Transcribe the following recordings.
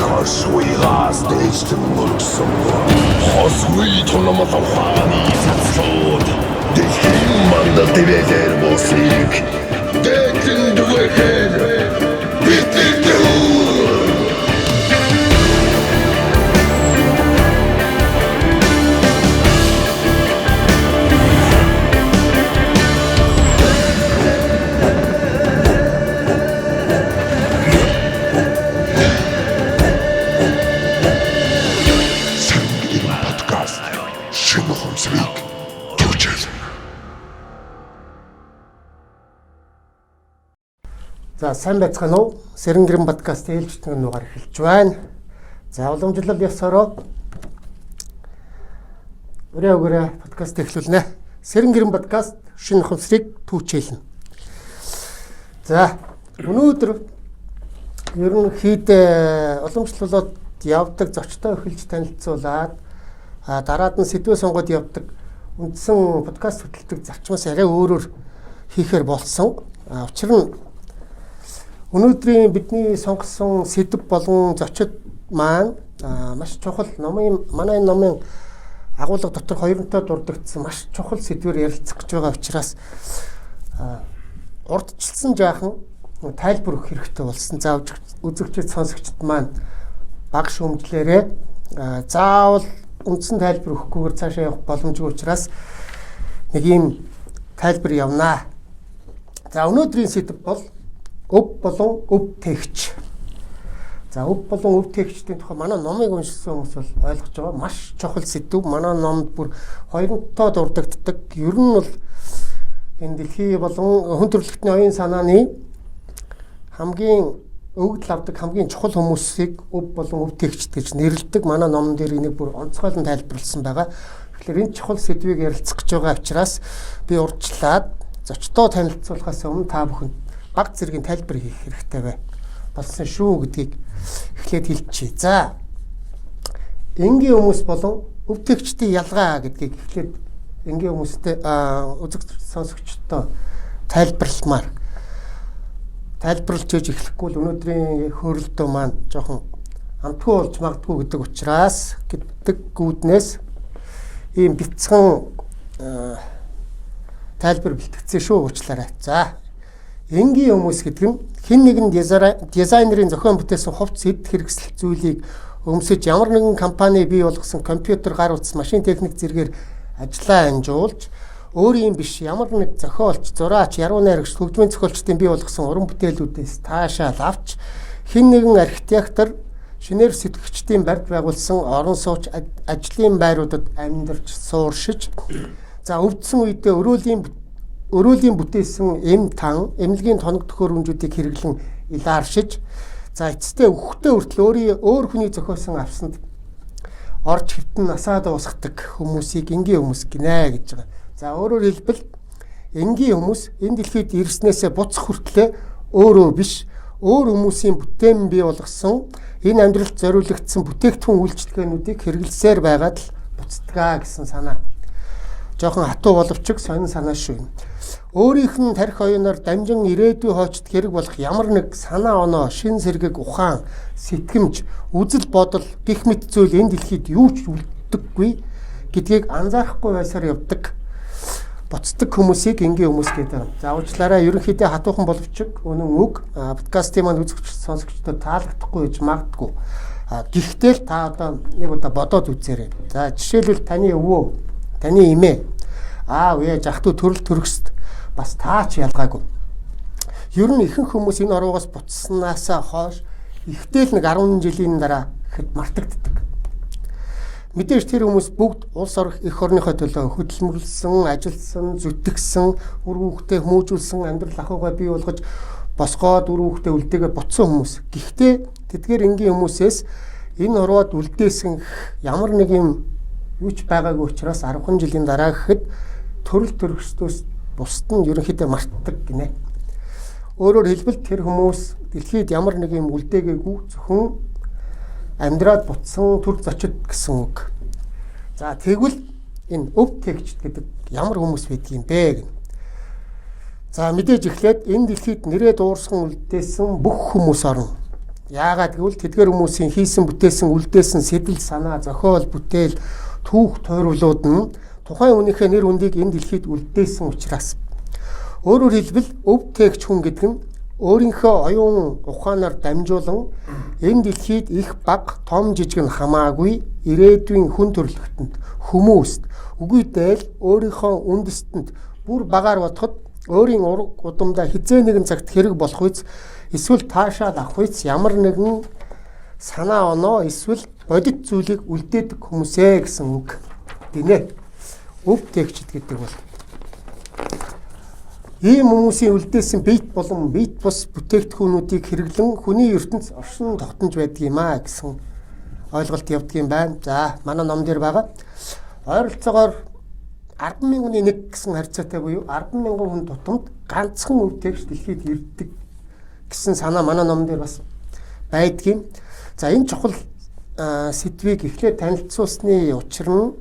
Хосуйгаас дэжтэн мөргсөн хосуй тунамал ухааны цацлууд дэлхийн мандал дэвэлэр босыг дэжтэн дүгэхээр битэрдүү. За сайн байцгаана уу? Сэрэнгэрэн подкаст ээлжтэн нугаар эхэлж байна. За уламжлал ёсороо өрөө подкаст эхлүүлнэ. Сэрэнгэрэн подкаст шинэ ухамсарыг түүчээлнэ. За өнөөдөр ерөнхийдөө уламжлалууд явдаг зочдоо эхэлж танилцуулаад дараад нь сэдвээ сонгоод явдаг үндсэн подкаст хөтэлдэг зарчмаас арай өөрөөр хийхээр болсон. Учир нь өнөөдрийн бидний сонгосон сэдв болон зочид маань маш чухал манай номын агуулга дотор хоёрынтой дурддагдсан маш чухал сэдвээр ярилцах гэж байгаа учраас урдчилсан жаахан тайлбар өгөх хэрэгтэй болсон. За үзэгчид сонсогчид маань бага шүүмжлээрээ заавал үндсэн тайлбар өгөхгүйгээр цаашаа явах боломжгүй учраас нэг юм тайлбар явнаа. За өнөөдрийн сэдв бол өв болон өв тэгч. За өв болон өв тэгчдийн тухай манай номыг уншсан хүмүүс бол ойлгож байгаа. Маш чухал сэдв. Манай номд бүр хоёрынтой дурддагддаг. Ер нь бол энэ дэлхий болон хүн төрөлхтний оюун санааны хамгийн өгдөл авдаг хамгийн чухал хүмүүсийг өв болон өв тэгчд гэж нэрлэдэг. Манай номон дээр энийг бүр онцгойлон тайлбарласан байгаа. Тэгэхээр энэ чухал сэдвийг ярилцах гэж байгаа учраас би урьдчилаад зочдоо танилцуулахаас өмнө та бүхэнд баг зэргийн тайлбар хийх хэрэгтэй бай. Болсон шүү гэдгийг эхлээд хэлчихье. За. Энгийн хүмүүс болон өв тэгчдийн ялгаа гэдгийг эхлээд энгийн хүмүүстэй үзэгч сонсогчдоо тайлбарламаар тайлбарлаж хийж эхлэхгүй л өнөөдрийн хөрөлдөө маань жоохон амтгүй болж магадгүй гэдэг учраас гэдэг гүднээс ийм бяцхан тайлбар бэлтгэсэн шүү уучлаарай. За. Энгийн хүмүүс гэдэг нь хэн нэгэн дизайнерын зохион бүтээсэн хувцс эд хэрэгсэл зүйлийг өмсөж ямар нэгэн компани бий болгосон компьютер гар утас машин техник зэргээр ажиллаа амжуулж өөрийн биш ямар нэг зохиолч, зураач, яруу найрагч, хөгжмийн зохиолчдын бий болгосон уран бүтээлүүдээс таашаал авч хэн нэгэн архитектор, шинээр сэтгэгчдийн барьж байгуулсан орон сууч ажлын байруудад амьдарч сууршиж за өвдсөн үедээ өрөөлийн бүтээсэн эмнэлгийн тоног төхөөрөмжүүдийг хэрэглэн илааршиж за эцэстээ өгөхтэй хүртэл өөр хүний зохиосон авсанд орж хэвтэн насаад уусгадаг хүмүүсийг энгийн хүмүүс гинэ гэж байгаа. За өөрөөр хэлбэл энгийн хүмүүс энэ дэлхийд ирснээсээ буцах хүртлээр өөрөө биш өөр хүмүүсийн бүтээн бий болгосон энэ амьдралд зориулагдсан бүтээгдэхүүн үйлчилгээнүүдийг хэрэглэсээр байгаад л буцдгаа гэсэн санаа. Жохон хатуу боловч сонин санаа шүү. Өөрийнх нь тарих оюунаар дамжин ирээдүй хоочд хэрэг болох ямар нэг санаа оноо, шин сэргэг, ухаан, сэтгэмж, үзэл бодол гэх мэт зүйл энэ дэлхийд юу ч үлддэггүй гэдгийг анзаарахгүй байсаар явдаг буцдаг хүмүүсийг энгийн хүмүүс гэдэг. За уучлаарай ерөнхийдөө хатуухан боловч үнэн үг подкастын маань үзэгч сонсогчдод таалагдахгүй гэж магадгүй. Гэхдээ л та одоо нэг удаа бодоод үзээрэй. За жишээлбэл таны өвөө, таны эмээ, аав, ээж, ах トゥ төрөл төрөст бас таач ялгаагүй. Ер нь ихэнх хүмүүс энэ оруугаас буцснаасаа хойш ихтэл нэг 10 жилийн дараа ихэд мартагддаг. Мэдээж тэр хүмүүс бүгд улс орох эх орныхоо төлөө хөдөлмөрлсөн, ажилласан, зүтгэсэн, үр хүүхдээ хүмүүжүүлсэн, амьдрал ахуйгаа бий болгож босгоод үр хүүхдээ үлдээгээ буцсан хүмүүс. Гэхдээ тэдгээр энгийн хүмүүсээс энэ ороод үлдээсэн ямар нэг юм юу ч байгаагүй учраас 10 жилийн дараа гэхэд төрөл төрөстөөс бусд нь ерөнхийдөө мартдаг гинэ. Өөрөөр хэлбэл тэр хүмүүс дэлхийд ямар нэг юм үлдээгээгүй зөвхөн амьдраад буцсан төр зочид гэсэн үг. За тэгвэл энэ өв тэгчд гэдэг ямар хүмүүс байдгийг бэ гэнэ. За мэдээж эхлээд энэ дэлхийд нэрээ дуурсан үлдээсэн бүх хүмүүс орно. Яагаад гэвэл тэдгээр хүмүүсийн хийсэн бүтээсэн үлдээсэн сэтэл санаа зохиол бүтээл түүх тойруулууд нь тухайн үнийхээ нэр үндийг энэ дэлхийд үлдээсэн учраас өөрөөр хэлбэл өв тээгч хүн гэдэг нь өөрийнхөө оюун ухаанаар дамжуулан энэ дэлхийд их баг том жижиг нь хамаагүй ирээдүйн хүн төрөлхтөнд хүмүүст үгүй дээл өөрийнхөө үндэстэнд бүр багаар бодоход өөрийн ураг удамдаа хизээ нэгэн цагт хэрэг болох үз эсвэл таашаад авах үз ямар нэгэн санаа оноо эсвэл бодит зүйлийг үлдээдэг хүмүүсээ гэсэн үг гинэ. Өв тээгчд гэдэг бол ийм хүмүүсийн үлдээсэн бит болон бит бус бүтээгдэхүүнүүдийг хэрэглэн хүний ертөнц оршин тогтнож байдаг юм а гэсэн ойлголт явдаг юм байна. За манай ном дээр байгаа ойролцоогоор 10,000-ны 1 гэсэн харьцаатай буюу 10,000 хүн тутамд ганцхан өв тээгч дэлхийд ирдэг гэсэн санаа манай ном дээр бас байдгийн. За энэ чухал сэдвийг эхлээд танилцуулсны учир нь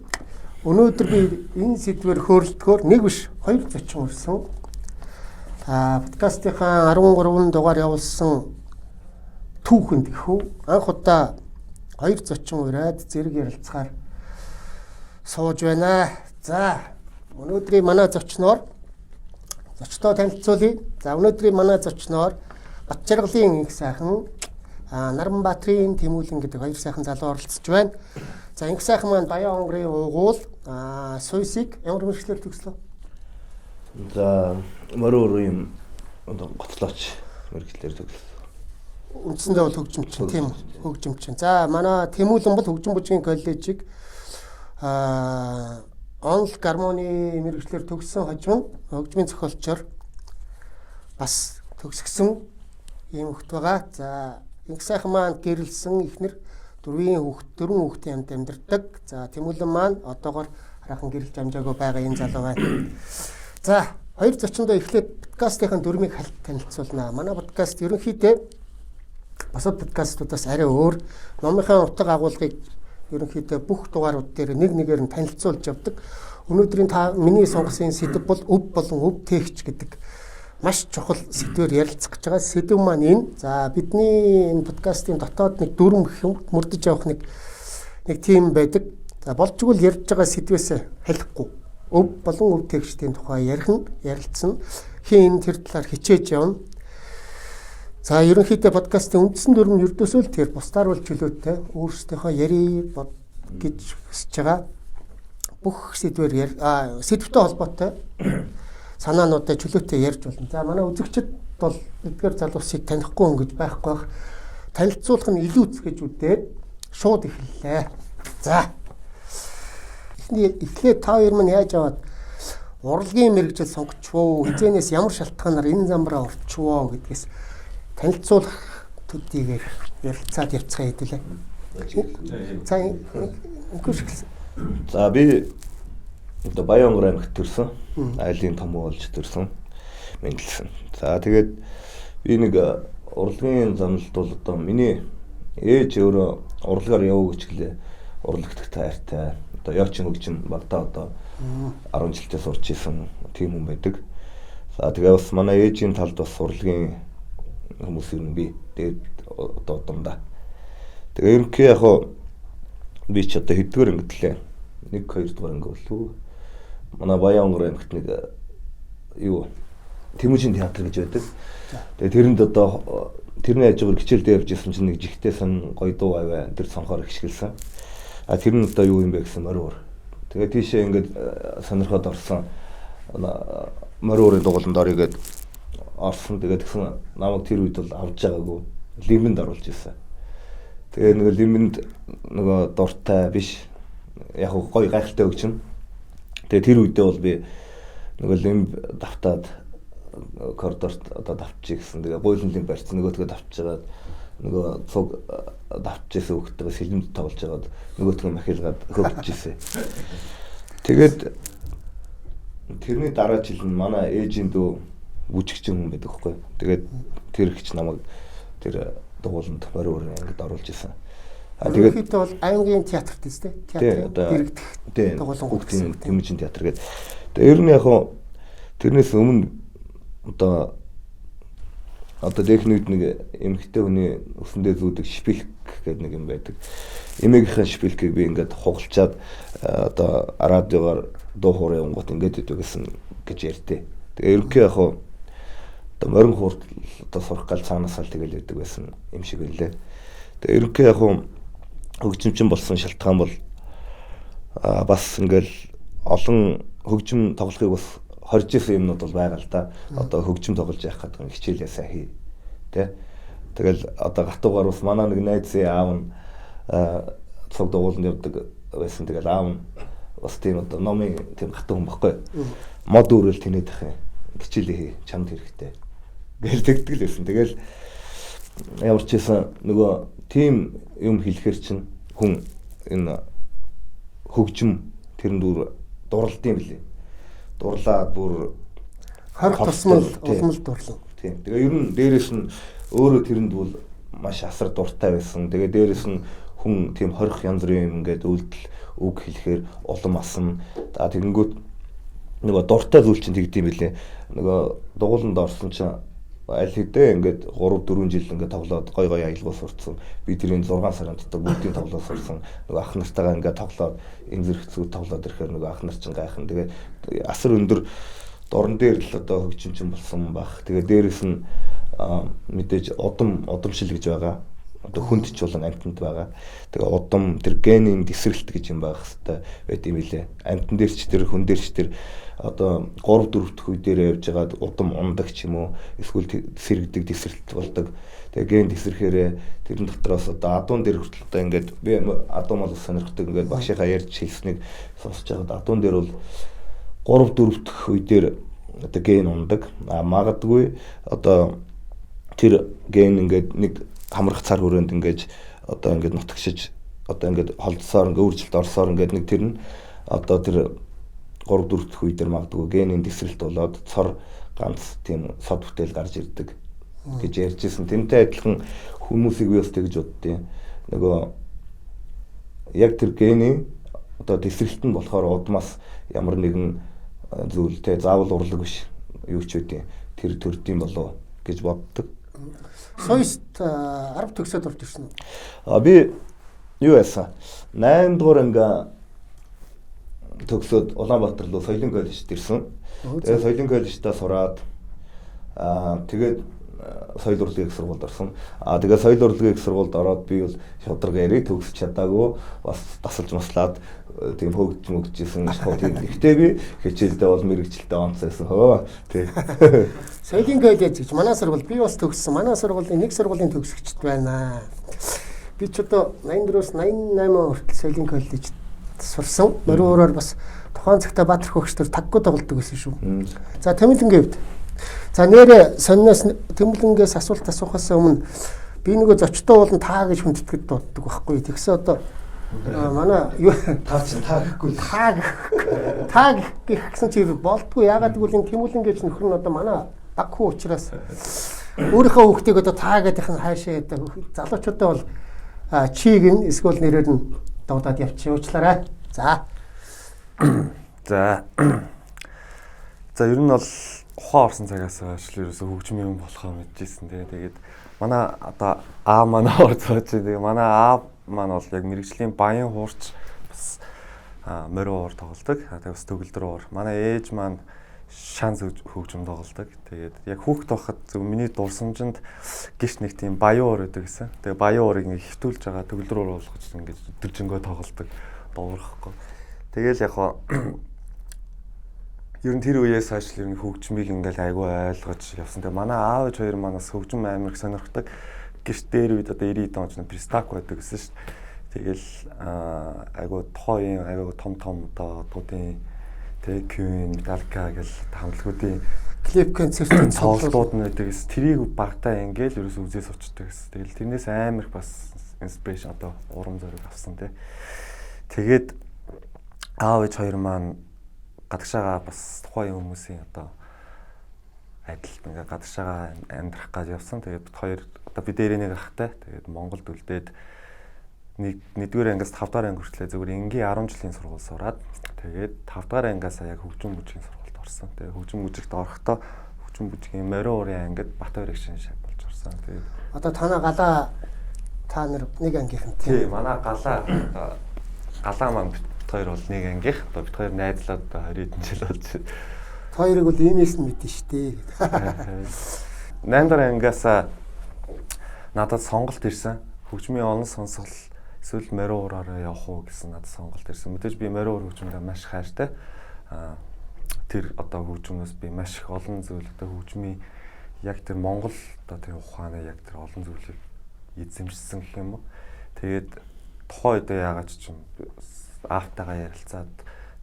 өнөөдөр би энэ сэдвээр хөөрөлдөхөөр нэг биш хоёр зочин урьсан. Подкастынхаа 13 дугаар явуулсан түүхэнд гэхүү анх удаа хоёр зочин ураад зэрэг ярилцахаар сууж байна. За өнөөдрийн манай зочноор зочдоо танилцуулъя. За өнөөдрийн манай зочноор Батжаргалын их сайхан Наранбаатрын Тэмүүлэн гэдэг хоёр сайхан залуу оролцож байна. За их сайхан маань Баян хонгорын уугуул суйсыг ямар мэргэжлэр төгслөө? За мөрөөрийн гоцлооч мэргэжлэр төгслөө. Үндсэндээ бол хөгжимчин тийм хөгжимчин. За манай Тэмүүлэн бол хөгжим бүжгийн коллежийг онл гармоны мэргэжлэр төгссөн хожим хөгжмийн зохиолчор бас төгсгсөн ийм хөлт байгаа. За их сайхан маань гэрэлсэн ихнэр дөрвөн хүүхдийн хамт амьдардаг. За Тэмүүлэн маань одоогоор хараахан гэрэлж амжаагүй байгаа энэ залуу байна. За хоёр зочиндоо эхлээд подкастын дүрмийг хальт танилцуулнаа. Манай подкаст ерөнхийдөө бусад подкастуудаас арай өөр. Номынхаа утга агуулгыг ерөнхийдөө бүх дугаарууд дээр нэг нэгээр нь танилцуулж явдаг. Өнөөдрийн миний сонгосон сэдэв бол өв болон өв тээгч гэдэг маш чухал сэдвээр ярилцах гэж байгаа. Сэдэв маань энэ. За бидний энэ подкастын дотоод нэг дүрм гэх юм мөрдөж явах нэг тим байдаг. За болжгүй л ярьж байгаа сэдвээс халихгүй. Өв болон өв тээгчдийн тухай ярилцсан. Хин тэр талаар хичээж явна. За ерөнхийдөө подкастын үндсэн дүрм ердөөсөө л тэр бусдаар бол чөлөөтэй өөрсдийнхөө ярий гэж хүсэж байгаа бүх сэдвээр сэдвтэй холбоотой санаануудаа чөлөөтэй ярьж болно. За манай үзэгчид бол эдгээр залуусыг танихгүй хүн гэж байхгүй бах. Танилцуулах нь илүү гэж үдээд шууд эхэллээ. За эхлээд та хоёр маань яаж аваад урлагийн мэргэжил сонгочвоо, хизээнээс ямар шалтгаанаар энэ замбараа орчвоо гэдгээс танилцуулах төдийгээр ярилцаад явцгаа хэдүүлээ. За За би одоо Баян хонгор аймагт төрсөн. Айлын том болж төрсөн. Мэндэлсэн. За тэгээд би нэг урлагийн замналт бол одоо миний ээж өөрөө урлагаар явуу гэж гэлээ. Урлагт таартай. Одоо яачин хөгжим багтаа одоо 10 жилдээ сурч исэн тийм хүн байдаг. За тэгээд бас манай ээжийн талд бас урлагийн хүмүүс юм би тэгээд одоо удамдаа. Тэгээ ерөнхий яг би ч одоо хэдгээр ингэтлээ. 1-2 дугаар ингэ болов. Манай Баян хонгор аймагт нэг Тэмүүлэн театр гэж байдаг. Тэгээ тэрэнд одоо тэрний хажуугаар хичээлдээ явж исэн чинь нэг жигтэй сан гоё дуу аваа тэр сонхоор хичгэлсэн. Тэр нь одоо юу юм бэ гэсэн мороор. Тэгээ тийшээ ингээд сонирхоод орсон морөөрийн дугууланд орёгээд орсон. Тэгээд тэгсэн намайг тэр үед бол авч байгаагүй лимэнд оруулж ирсэн. Тэгээ нэг лимэнд нөгөө дуртай биш яг гоё гайхалтай өгчин. Тэгээ тэр үедээ бол би нөгөө лимб давтаад коридорт одоо давчих гэсэн. Тэгээ бойлон лимб барьсан нөгөөдгөө давчих жагаад нөгөө цуг давчих гэсэн хөлтөйгөө сэлмэнд тоглож жагаад нөгөөдгөө махилгаад хөвж ирсэн. Тэгээд тэрний дараа жил нь манай ээжийн дүү бүжигчин хүн байдаг хгүй. Тэгээд тэр ихч намайг тэр дугууланд мороор ингэж оруулж ирсэн. Тэгээд бол аймгийн театрт театр дэрэгдэх дугуулан Тэмүүлэн театр гэдэг. Тэгээд ер нь яг тэрнээс өмнө одоо одоо техникүүд нэг эмэгтэй хүний өсөндөө зүүдэг шпилк гэдэг нэг юм байдаг. Эмээгийнхэн шпилкийг би ингээд хугалчаад одоо радиогоор дуу хоорой явангууд ингээд идэв гэсэн гэж ярьдээ. Тэгээ ерөнхий яг хуу одоо морин хуурд одоо сурах гал цаанаасаа л тэгэл байдаг байсан юм шиг байлээ. Тэгээ ерөнхий яг хуу хөгжимчин болсон шалтгаан бол бас ингээл олон хөгжим тоглохыг бас хорж исэн юмнууд бол байгаа л да. Одоо хөгжим тоглож явах гэдэг хичээлээ сайн хий. Тэ. Тэгэл одоо гатуугаар бас манай нэг найзын аав нь цог дууланд явдаг байсан. Тэгэл аав нь бас тийм одоо номын тийм гатуу хүн баггүй. Мод өөрөөл тэнээд ах юм. Хичээлээ хий. Чамд хэрэгтэй. Гэл тэгтгэл байсан. Тэгэл ямар ч байсан нөгөө тийм юм хэлэхэр чинь хүн энэ хөгжим тэрэн дүр дурлалдсан билээ. Дурлаад бүр 20 тусмал улмал дурлал. Тийм. Тэгээ ер нь дээрэс нь өөрөө тэрэнд бол маш асар дуртай байсан. Тэгээ дээрэс нь хүн тийм 20 янз бүрийн юм ингээд үйлдэл үг хэлэхээр улам асна. Тэгэнгүүт нөгөө дуртай зүйл чинь тэгдэм билээ. Нөгөө дугууланд орсон чинь аль хэдийн ингээд 3 4 жил ингээд тоглоод гой аялал сурцсан. Би тэрийн 6 сарын дотор бүгдийн тоглоод сурсан. Нөгөө ах нартайгаа ингээд тоглоод энэ зэрэг зүйл тоглоод ирэхээр нөгөө ах нар чинь гайхан. Тэгээ асар өндөр дорн дээр л одоо хөгжимчин болсон баг. Тэгээ дээрэс нь мэдээж удамшил гэж байгаа. Одоо хүнд ч болон амьтанд байгаа. Тэгээ удам тэр генийн дэсрэлт гэж юм байх хэвээр байт юм билээ. Амьтан дээр ч тэр хүн дээр ч тэр одоо 3 4 дахь үе дээр явж байгаад удам ундаг ч юм уу эсвэл сэргдэг дэсрэлт болдог. Тэгээ ген дэсрэхээрээ тэрэн дотроос одоо адуун дээр хүртэл одоо ингээд би адуун мал сонирхдаг ингээд багшийнхаа ярьж хэлснийг сонсож байгаад адуун дээр бол 3 4 дахь үе дээр одоо ген ундаг. Магадгүй одоо тэр ген ингээд нэг хамрах цар хүрээнд ингээд одоо ингээд нутагшиж одоо ингээд холдсоор ингээд үржилт орсоор ингээд нэг тэр нь одоо тэр 3 4 дахь үе дээр магадгүй генийн дэсрэлт болоод цор ганц тийм сод бүтээл гарч ирдэг гэж ярьж ирсэн. Тэнтэй адилхан хүмүүсийг би бас тэгж боддیں۔ Нөгөө яг тэр гений одоо дэсрэлт нь болохоор удмаас ямар нэгэн зүйлтэй заавал урлаг биш юу ч үгүй тэр төрдийн болов гэж боддог. Соёст 10 төгсөөд орж ирсэн үү? Би юу яасан? 8 дугаар анги төгсөөд Улаанбаатар руу соёлын коллежид ирсэн. Тэгээ соёлын коллежидаа сураад тэгээд соёл урлагийн их сургуульд орсон. Тэгээ соёл урлагийн их сургуульд ороод би бол шударга яриг төгсч чадаагүй бас тасалж маслаад тийм хөгжижсэн шахуу тийм. Гэхдээ би хичээлдээ бол мэрэгчлээ онцсон хөө. Тий. Соёлын коллеж гэж манай сургууль би бас төгссөн. Манай сургуулийн нэг сургуулийн төгсөгчд байна. Би ч одоо 84-өөс 88 хүртэл соёлын коллежид сурсан. Мөрөөрөөр бас тухайн цагта Баатар хөгч төр таггүй тоглодог байсан шүү. За Тэмүүлэнгийн хувьд. За нэрэ сонноос Тэмүүлэнгээс асуулт асуухаас өмнө би нөгөө зочдоо болон таа гэж хүндэтгэд дууддаг байхгүй. Тэгсэн одоо манай юу таа чи таа гэхгүй таа гэсэн чи болдгүй. Яагаад гэвэл энэ Тэмүүлэнгээс нөхөр нь одоо манай баг хүү учраас өөрийнхөө хүүхдийг одоо таа гэдэх нь хаашаа гэдэг залуучуудаа бол чиг нь эсвэл нэрээр нь дуудаад явуулчлаарай. За. За ер нь бол ухаан орсон цагаас хойш л ерөөсө хөгжим юм болохоо мэдчихсэн тий. Тэгээд манай одоо аа манай орцооч тэгээ манай аа маань бол яг мэрэгжлийн баян хуурч бас морин уур тоглодог. Тэгээ бас төгөлдөр уур. Манай ээж маань шанс хөгжим тоглодог. Тэгээд яг хүүхэд байхад зөв миний дурсамжинд гიშ нэг тийм баян уур байдаг гэсэн. Тэгээ баян уурыг ингээ хөвтүүлж байгаа төгөлдөр уур болгож ингээ дөржингөө тоглодог доорхгүй. Тэгээл яг ер нь тэр үеэс хойш ер нь хөгжмийг ингээл айгүй ойлгож явсан. Тэгээ манай аав ээж хоёр манаас хөгжим амар их сонирхдаг. Гэрт дээр үед одоо 90 он ч пристак байдаг гэсэн шүү дээ. Тэгэл айгүй тухайн айгүй том одоо дуудын тэг Queen, Metallica гэл хамтлагуудын клип концертын цогцлууд нь байдаг гэсэн. Тэрийг багтаа ингээл ерөөс үзээс очдог гэсэн. Тэгэл тэрнээс амар их бас инспирэшн одоо урам зориг авсан тий. Тэгээд аав ээж хоёр маань гадагшаага бас тухайн хүмүүсийн одоо адилт ингээ гадагшаага амьдрах гэж явсан. Тэгээд хоёр одоо би дээрээ нэг ахтай. Тэгээд Монголд үлдээд нэгдүгээр ангиас 5 дахь анги хүртлээр зөвхөн энгийн 10 жилийн сургууль сураад тэгээд 5 дахь ангиас яг хөгжим бүжгийн сургуульд орсон. Тэгээд хөгжим бүжигт орохдоо хөгжим бүжгийн морин уурын ангид Бат хоёр гişэн шат болж явсан. Тэгээд одоо танаа галаа та нар нэг ангийнхан тий манай галаа маань бит хоёр бол нэг ангийнх. Одоо бит хоёр найзлаад 20 хэдэн жил болж. Хоёрыг бол иймээс нь мэдэн штэ. 8 дахь ангиасаа надад сонголт ирсэн. Хөгжмийн онол сонсгол эсвэл мориураараа явах уу гэсэн надад сонголт ирсэн. Мэдээж би мориур хөгжмөд маш хайртай. Тэр одоо хөгжмөөс би маш их олон зүйл одоо хөгжмийн яг тэр Монгол одоо тэр ухааны яг тэр олон зүйлийг эзэмшсэн гэх юм уу. Тэгээд тухайн үед яагаад ч юм аавтайгаа ярилцаад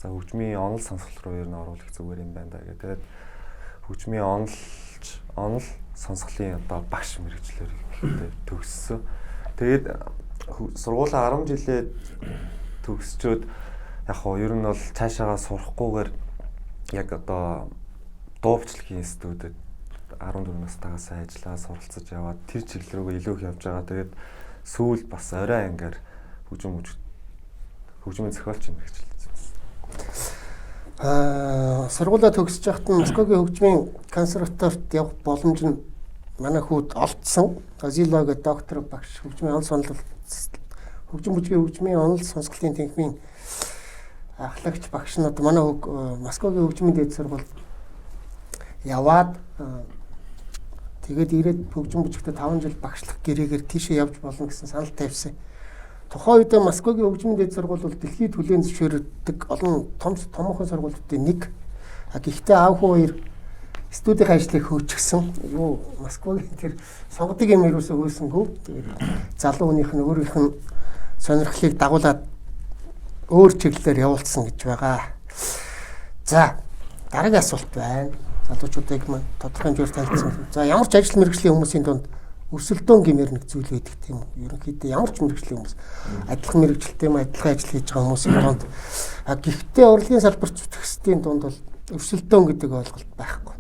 за хөгжмийн онол сонсгол руу ер нь оруулах зүгээр юм байна да гэдэг. Тэгээд хөгжмийн онол сонсголын одоо багш мэрэгчлэр төгссөн. Тэгээд сургуулаа 10 жилээ төгсчөөд яг хоо ер нь бол цаашаагаа сурахгүйгээр яг одоо дуувчлалын институтэд 14 настайгаас ажиллаа суралцаж яваад тэр чиглэл рүү илүү их явж байгаа. Тэгээд сүүлд бас орой ангаар хөгжмийн зохиолч юм хэрэгжилсэн. Сургуулаа төгсөж байхад нь Москвагийн хөгжмийн консерваторид явах боломж нь манай хүүд олдсон. Зило гэдэг доктор багш хөгжмийн онол сонголт хөгжмийн онол сонсголтын тэнхимийн ахлагч багш нь манай Москвагийн хөгжмийн дээд сургууль яваад тэгээд ирээд хөгжим бүжигтээ 5 жил багшлах гэрээгээр тийшээ явж болно гэсэн санал тавьсан. Тухайн үед Москвагийн хөгжмийн дээд сургууль бол дэлхийд хүлээн зөвшөөрдөг олон томоохон сургуулиудын нэг. Гэхдээ аав хүү хоёр студийн ажлыг хөөчихсөн. Москвагийн тэр сонгодог юм ерөөсөө хөөсөнгөө. Тэгээд залуу хүнийх нь өөрийнх нь сонирхлыг дагуулад өөр чиглэлээр явуулсан гэж байгаа. За, дараагийн асуулт байна. Залуучуудыг маань тодорхой хэмжээр танилцсан. За, ямар ч ажил мэргэжлийн хүмүүсийн дунд өрсөлдөөн гэмээр нэг зүйл байдаг тийм үү? Ерөнхийдөө ямар ч мэргэжлийн хүмүүс адилхан мэргэжилтэй адилхан ажил хийж байгаа хүмүүсийн дунд гэхдээ урлагийн салбарт зүтгэсдийн дунд бол өрсөлдөөн гэдэг ойлголт байхгүй.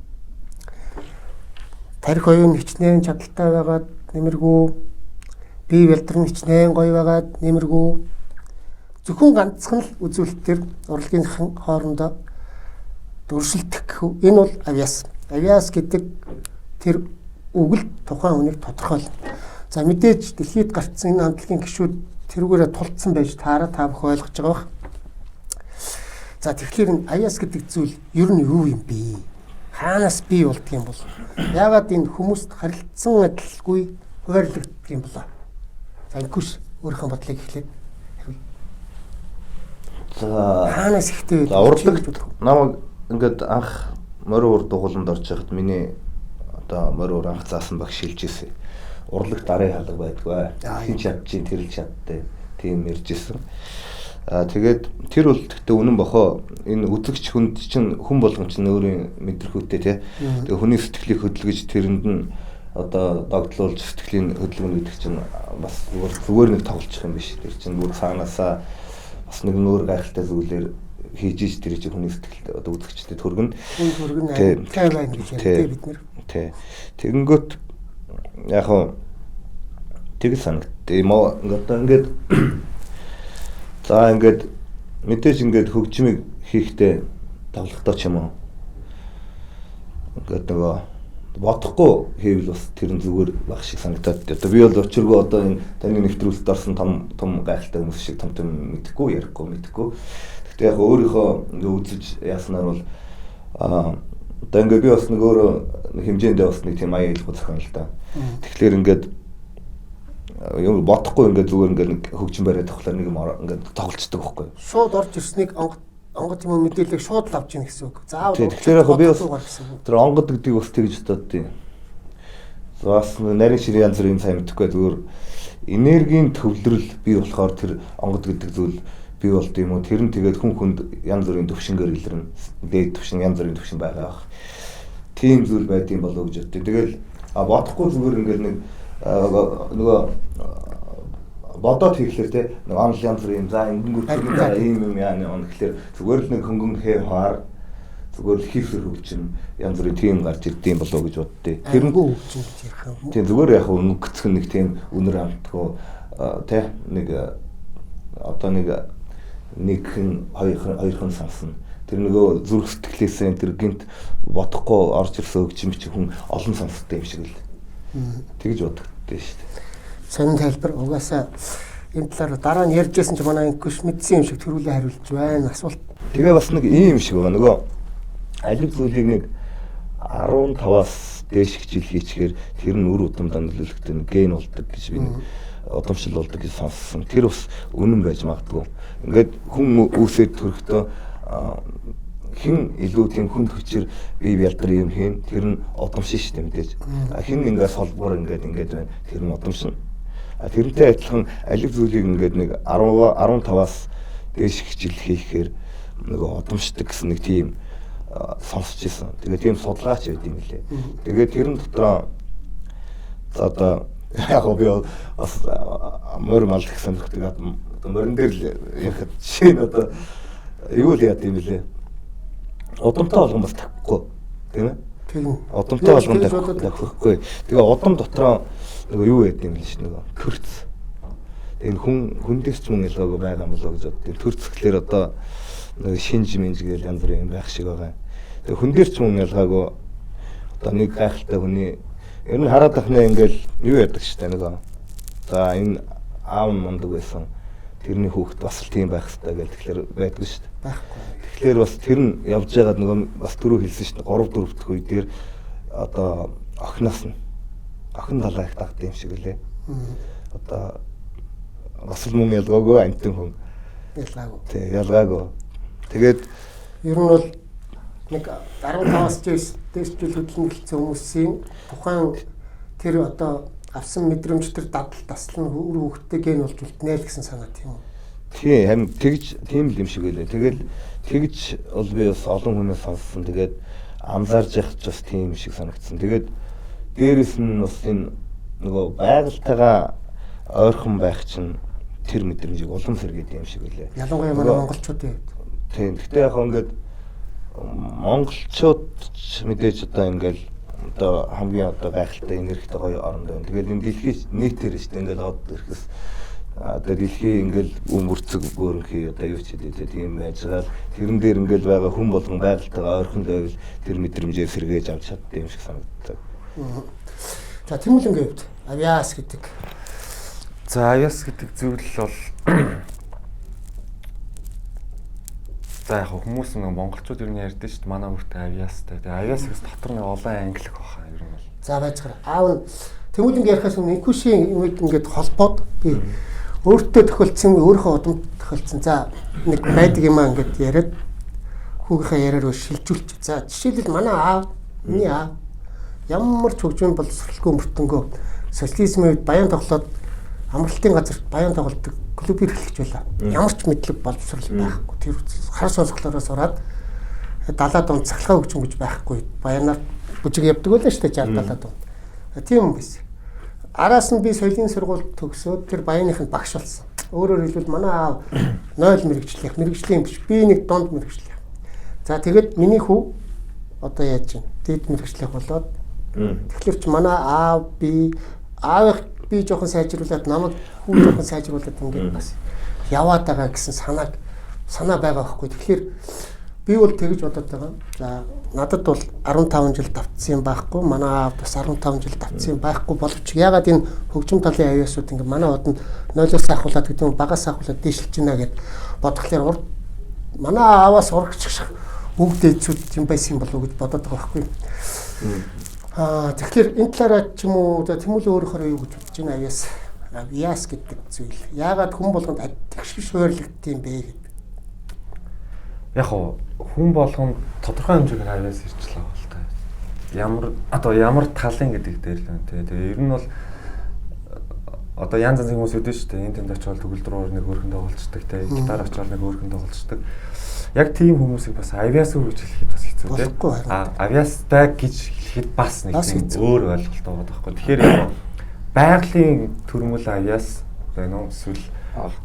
Тарих оюун хичнээн чадaltaй байгаад нэмэргүй, бие бэлтрэн хичнээн гоё байгаад нэмэргүй. Зөвхөн ганцхан л үзүүлэлтээр урлагийн хоорондоо өрсөлдөх. Энэ бол авиас. Авиас гэдэг тэр үг л тухайн хүнийг тодорхойлно. За мэдээж дэлхийд гарцсан энэ хамтлагийн гишүүд тэрүүгээрээ тулцсан байж та бүх ойлгож байгаа бах. За тэгэхээр авиас гэдэг зүйл ер нь юу юм бэ? Хаанаас бий болдг юм бол? Яагаад энэ хүмүүст харилцсан адилгүй хуваарлагддаг юм болоо? За инкүш өөрийнхөө бодлыг эхлээд. За хаанаас ихтэй урлаг намайг ингээд анх морь дугууланд орж байхад миний одоо морь анх заасан багш хэлж ирсэн. Урлаг дарын халга байдгүй. Хин чадчих тэр л чадтай. Тийм ярьж ирсэн. Тэгээд тэр бол гэхдээ үнэн бохоо энэ үзэгч хүнд чинь хүн болгон чинь өөрийн мэдрэгүүтэй тий. Тэгээ хүний сэтгэлийг хөдөлгөж тэрэнд нь одоо догдлуулж сэтгэлийн хөдөлгөөн гэдэг чинь бас зүгээр нэг тоглолцох юм биш. Тэр чинь бүр цаанаасаа бас нэг өөр гайхалтай зүйлээр хийж иж тэр чинь хүний сэтгэлд одоо үзэгчдэд төргөн. Төргөн тайван гэж ярьдаг бид нэр. Тий. Тэгэнгүүт яг хоо тэг санагдтыг юм аа ингээд за ингээд мэдээж ингээд хөгжмийг хийхдээ тавлахдаа ч юм уу ингээд нөгөө бодохгүй хийвэл бас тэр нь зүгээр баг шиг санагдаад. Одоо би бол өчиргөө одоо энэ таны нэвтрүүлэлт орсон том гайхалтай хүмүүс шиг том мэдэхгүй ярихгүй. Гэхдээ яг өөрийнхөө ингээд үзэж яаснаар бол одоо ингээд би бас нэг өөр хэмжээндээ бас нэг тийм аяа хэлэх зохион л да. Тэгэхээр ингээд юм бодохгүй ингээд зүгээр ингээд нэг хөгжим бариад авахлаар нэг юм ингээд тоглолцдог байхгүй. Шууд орж ирснийг онгод юм мэдээлэл шууд л авч ийн гэсэн үг. Заавал тэгэхээр яг би бас тэр онгод гэдгийг бас тэгж боддоо. Бас нарийн ширээ янз бүрийн сайн мэдэхгүй зүгээр энергийн төвлөрөл бий болохоор тэр онгод гэдэг зүйл бий болд юм уу. Тэр нь тэгээд хүнд янз бүрийн төвшингээр илэрнэ. Дээд төвшин янз бүрийн төвшин байгаа бах. Тийм зүйл байд юм болоо гэж боддоо. Тэгэл бодохгүй зүгээр ингээд нэг нөгөө бодоод хийхлээр те нэг онл янз бүрийн за ингэнгүүт ийм юм яа нэг тэгэхээр зүгээр л нэг хөнгөн хээ хаар зүгээр л хийхэр хөгжим янз бүрийн тийм гарч ирдэм болоо гэж боддөө. Тэр нь хөгжим гэж ярих юм. Тийм зүгээр яг өнгөцгөн нэг тийм үнэр амтгүй те нэг одоо нэгхэн хоёрхан сансан. Тэр нөгөө зүрх сэтгэлээсээ тэр гинт бодохгүй орж ирсэн хөгжим чи хүн олон сонсдтой юм шиг л. Тэгж бодогдсон шүү дээ. Сонин тайлбар угаасаа энэ талаар дараа нь ярьжсэн чи манай инкуш мэдсэн юм шиг төрүүлээ хариулж байна. Асуулт. Тэгээ бас нэг ийм шиг байгаа. Нөгөө алив зүйлийг нэг 15-аас дээш хичээл хийчихээр тэр нь үр удамдаа нөлөөлөхтэй нэг ген болдог гэж би нэг удамшил болдог гэж сонссон. Тэр бас үнэн байж магадгүй. Ингээд хүн үүсээд төрөхдөө хэн илүү тийм хүнд хүчээр бие ялдар юм хийн тэр нь удамшин шүү дээ мэдээж. Хэн ингээс холбоор ингээд байна. Тэр нь удамшин. Тэрнтэй адилхан алив зүйлийг ингээд нэг 15-аас дээш хичээл хийхээр нөгөө удамшдаг гэсэн нэг тийм сонсч ирсэн. Тэгээ тийм судалгаач байд юм лээ. Тэгээ тэрэн дотроо за одоо яг би бас мөр мал гэсэн хэвчээ мөрөн дээр л яхад жишээ нь одоо юу л яд юм лээ. Удамтай болгон бас тавихгүй тийм ээ. Тийм. Удамтай болгон тавихгүй. Тэгээ удам дотроо нөгөө юу яд юм л ш нөгөө төрц. Энэ хүндээс ч мөн ялгаагүй байгаа юм болоо гэж боддог. Төрцөглөр одоо нэг шинж минж гээл янз бүрийн юм байх шиг байгаа. Тэгээ хүн дээр ч мөн ялгаагүй одоо нэг гайхалтай хүний ер нь хараад ахнаа ингээл юу яадаг штэ нэг. За энэ аав мундаг байсан. Тэрний хүүхэд бас л тийм байх хэрэгтэй гэл тэгэхээр байдаг штэ. Байхгүй. Тэгэхээр бас тэр нь явж байгаад нөгөө бас түрүү хэлсэн штэ 3 4 дахь үе дээр одоо охиноос нь охин талаа их дагд юм шиг үлээ. Одоо бас л мөн ялгаагүй амтэн хүн. Ялгаагүй. Тэг ялгаагүй. Тэгээд ер нь бол нэг 15-аас дээш жил хөдөлгөөн гэлцсэн хүмүүсийн тухайн тэр одоо авсан мэдрэмж тэр дадал тасал нь үр хөвгтэй ген болж үлднэ л гэсэн санаа тийм үү? Тийм харин тэгж тийм л юм шиг байлаа. Тэгэл тэгж бол би бас олон хүнээс сонссон. Тэгээд анзаарж явах ч бас тийм шиг санагдсан. Тэгээд дээрэс нь бас энэ нөгөө байгальтайгаа ойрхон байх чинь тэр мэдрэмжийг улам сэргээд юм шиг байлаа. Ялангуяа манай монголчуудын хувьд. Тийм. Гэхдээ яг ингээд монголчууд мэдээж одоо ингээл одоо хамгийн одоо гайхалтай энергитэй гоё оронд байна. Тэгэл энэ дэлхийн нийтээр шүү дээ ингээл од ирэхс одоо дэлхийн ингээл өмөрцөг өөрөнхий одоо юу ч хэлээ тийм байж байгаа. Тэрэн дээр ингээл байгаа хүн болгон байгальтайгаа ойрхон байвал тэр мэдрэмжээ сэргээж авч чаддаг юм шиг санагддаг. За Тэмүүлэнгийн хувьд авиас гэдэг. За авиас гэдэг зүйл бол за яг хүмүүс нэг монголчууд ер нь ярьдэн шүү дээ манай бүртээ авиастай. Тэгээ авиасгаас дотор нэг олон англи баха ер нь бол. За байж гараа. Аав нь Тэмүүлэнгийн ярихаас өмнө инкушийн юм ингээд холбоод би өөртөө тохиолдсон өөрийнхөө удамд тохиолдсон. За нэг байдаг юм аа ингээд яриад хүүгийнхээ яриараа шилжүүлчих. За жишээлбэл манай аав, миний аав ямар ч хөгжмийн боловсролгүй мөртөнгөө социализмын үед баян тоглоод амралтын газарт баян тоглодог клуб эрхлэгч байлаа. Ямар ч мэдлэг боловсрол байхгүй. Тэр хар сонсголоороос ороод 70-аад онд цахилгаан хөгжим гэж байхгүй. Баянаар бүжиг явдаг байлаа шүү дээ 60-70-аад онд. Тийм юм байсан. Араас нь би соёлын сургууль төгсөөд тэр баяныхын багш болсон. Өөрөөр хэлбэл манай аав 0 мэрэгжлийн биш. Би нэг донд мэрэгжлэх. За тэгээд миний хүү одоо яаж чинь дэд мэрэгжлэх болоод тэгэхээр чи манай аав аавыг би жоохон сайжруулад намайг хүү жоохон сайжруулад ингээд бас яваад байгаа гэсэн санаа байгаа байхгүй. Тэгэхээр би бол тэгж бодоод байгаа. За надад бол 15 жил давтсан юм байхгүй. Манай аав бас 15 жил давтсан юм байхгүй боловч ягаад энэ хөгжим талын авиасууд ингээд манай одод 0-оос ахуулаад гэдэг юм багаас ахуулаад дээшилж байна гэд бодглохлоор манай ааваас урагч бүгд эцүүд юм байсан юм болов уу гэж бодоод байгаа байхгүй. Тэгэхээр энэ талаараа ч юм уу Тэмүүлэн өөрөөр юу гэж бодож байна авиас гэдэг зүйл. Яагаад хүн болгонд тэгш шуурлагдсан бэ гэдэг. Яг хүн болгонд тодорхой хэмжээгээр авиас ирчлээ бол та. Ямар талын гэдэг дээр л байна тий. Тэгээ ер нь бол одоо янз янзын хүмүүс өдөө шүү дээ. Энд тэнд очиод төгөлдрөөр нэг өөрхөндөө голцдог тий. Гитар очиод нэг өөрхөндөө голцдог. Яг тийм хүмүүсийг бас авиас үү гэж хэлэхэд бас хэцүү тий. Авиастай гэж хэлэхэд бас нэг өөр ойлголт байгаа байхгүй. Тэгэхээр яг байгалийн төрмөл авиас байна уу эсвэл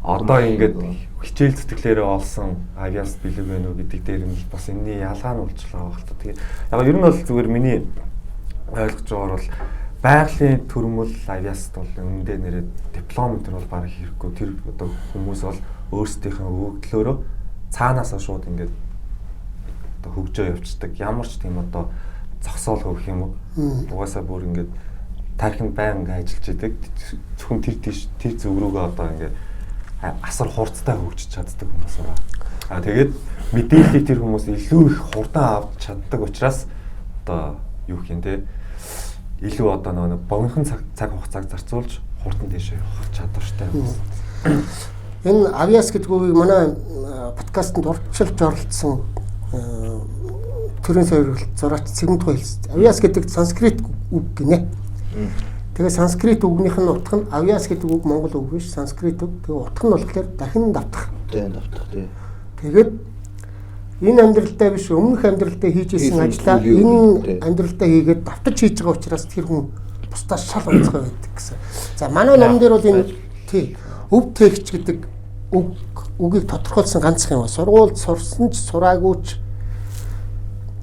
одоо ингээд хичээл зүтгэлээрээ олсон авиас бэлэг байна уу гэдэг дээр нь бас энэний ялгаа нь уулзлаа байгаа хэл та. Тэгээд яг ер нь бол зүгээр миний ойлгож байгаагаар бол байгалийн төрмөл авиаст бол үүндээ нэрээ диплом энэ бол баг хэрэггүй. Тэр одоо хүмүүс бол өөрсдийнхөө өгөгдлөөрөө цаанаасаа шууд ингээд одоо хөгжөө явцдаг. Ямар ч тийм одоо зогсоол хөвөх юм уу? Угаасаа бүр ингээд тархинд байн ингээ ажиллаж идэг. Зөвхөн тэр зүг рүүгээ одоо ингээ асар хурцтай хөгжиж чаддаг хүмүүс байгаа. Тэгээд мэдээллийг тэр хүмүүс илүү их хурдан авч чаддаг учраас одоо юу гэх юм те илүү одоо нэг богинохон цаг хугацааг зарцуулж хурдан дэшээ явах чадвартай хүмүүс. Энэ авиас гэдэг үгийг манай подкастэнд урьдчилж оролцсон төрийн сойролт зураач Цэгмдгой хэлсэн. Авиас гэдэг санскрит үг гинэ. Тэгээ санскрит үгнийх нь утга нь авиас гэдэг үг монгол үг биш, санскрит үг. Тэгээ утга нь болохоор дахин давтах. Тий. Тэгээд энэ амьдралдаа биш өмнөх амьдралдаа хийж исэн ажлаа энэ амьдралдаа хийгээд давтаж хийж байгаа учраас тэр хүн бусдаас шал онцгой байдаг гэсэн. За манай номон дээр бол энэ тий өв тээгч гэдэг үгийг тодорхойлсон ганцх юм ба. Сургуульд сурсан ч сураагүй ч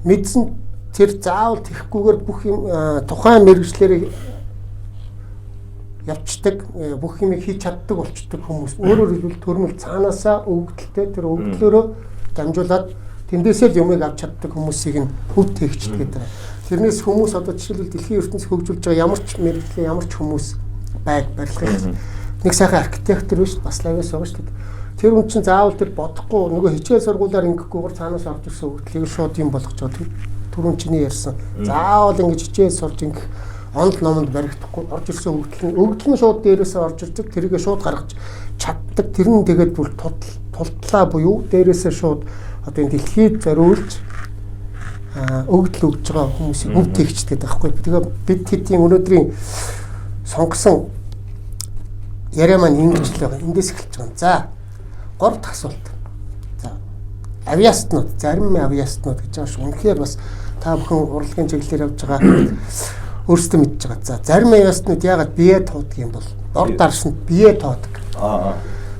мэдсэн тэр заавал тэхгүйгээр бүх юм тухайн мэргэжлэрийг явцдаг бүх юмыг хийж чаддаг болчдөг хүмүүс. Өөрөөр хэлбэл төрмөл цаанаасаа өгдөлтэй тэр өгдлөөрөө дамжуулаад тэндээсээ л юмыг авч чаддаг хүмүүсийг нь өв тээгч гэдэг. Тэрнээс хүмүүс одоо жишээлбэл дэлхийн ертөнцийг хөгжүүлж байгаа ямар ч мэргэжлийн ямар ч хүмүүс барилгын нэг сайхан архитектор биш бас лагаас байгаа шүү дээ. Тэр хүн чинь заавал тэр бодохгүй нөгөө хичээл сургуулаар ингэхгүйгээр цаанаас орж ирсэн өгдлийг шууд юм болгочоод түрүүн чиний ярьсан. Заавал ингэж хичээл сурж ингэх онд номонд баригдахгүй орж ирсэн өгдөл нь шууд дээрээсээ орж ирдэг. Тэрийгээ шууд гаргаж чаддаг. Тэр нь тэгээд бүр тултлаа буюу дээрээсээ шууд одоо энэ дэлхийд зориулж өгдөл өгж байгаа хүмүүсийг өв тээгч гэдэг байхгүй. Тэгээ бид хэдийн өнөөдрийн сонгосон яриа маань ингэж л байгаа. Эндээс эхэлж байгаа. За 3 дахь асуулт. За авиастнууд, зарим авиастнууд гэж байгаа шүү. Үнэхээр бас та бүхэн урлагийн чиглэлээр явж байгаа өөрсдөө мэдж байгаа. За зарим авиастнууд яагаад бие туудаг юм бол бор дарсанд бие тоодог.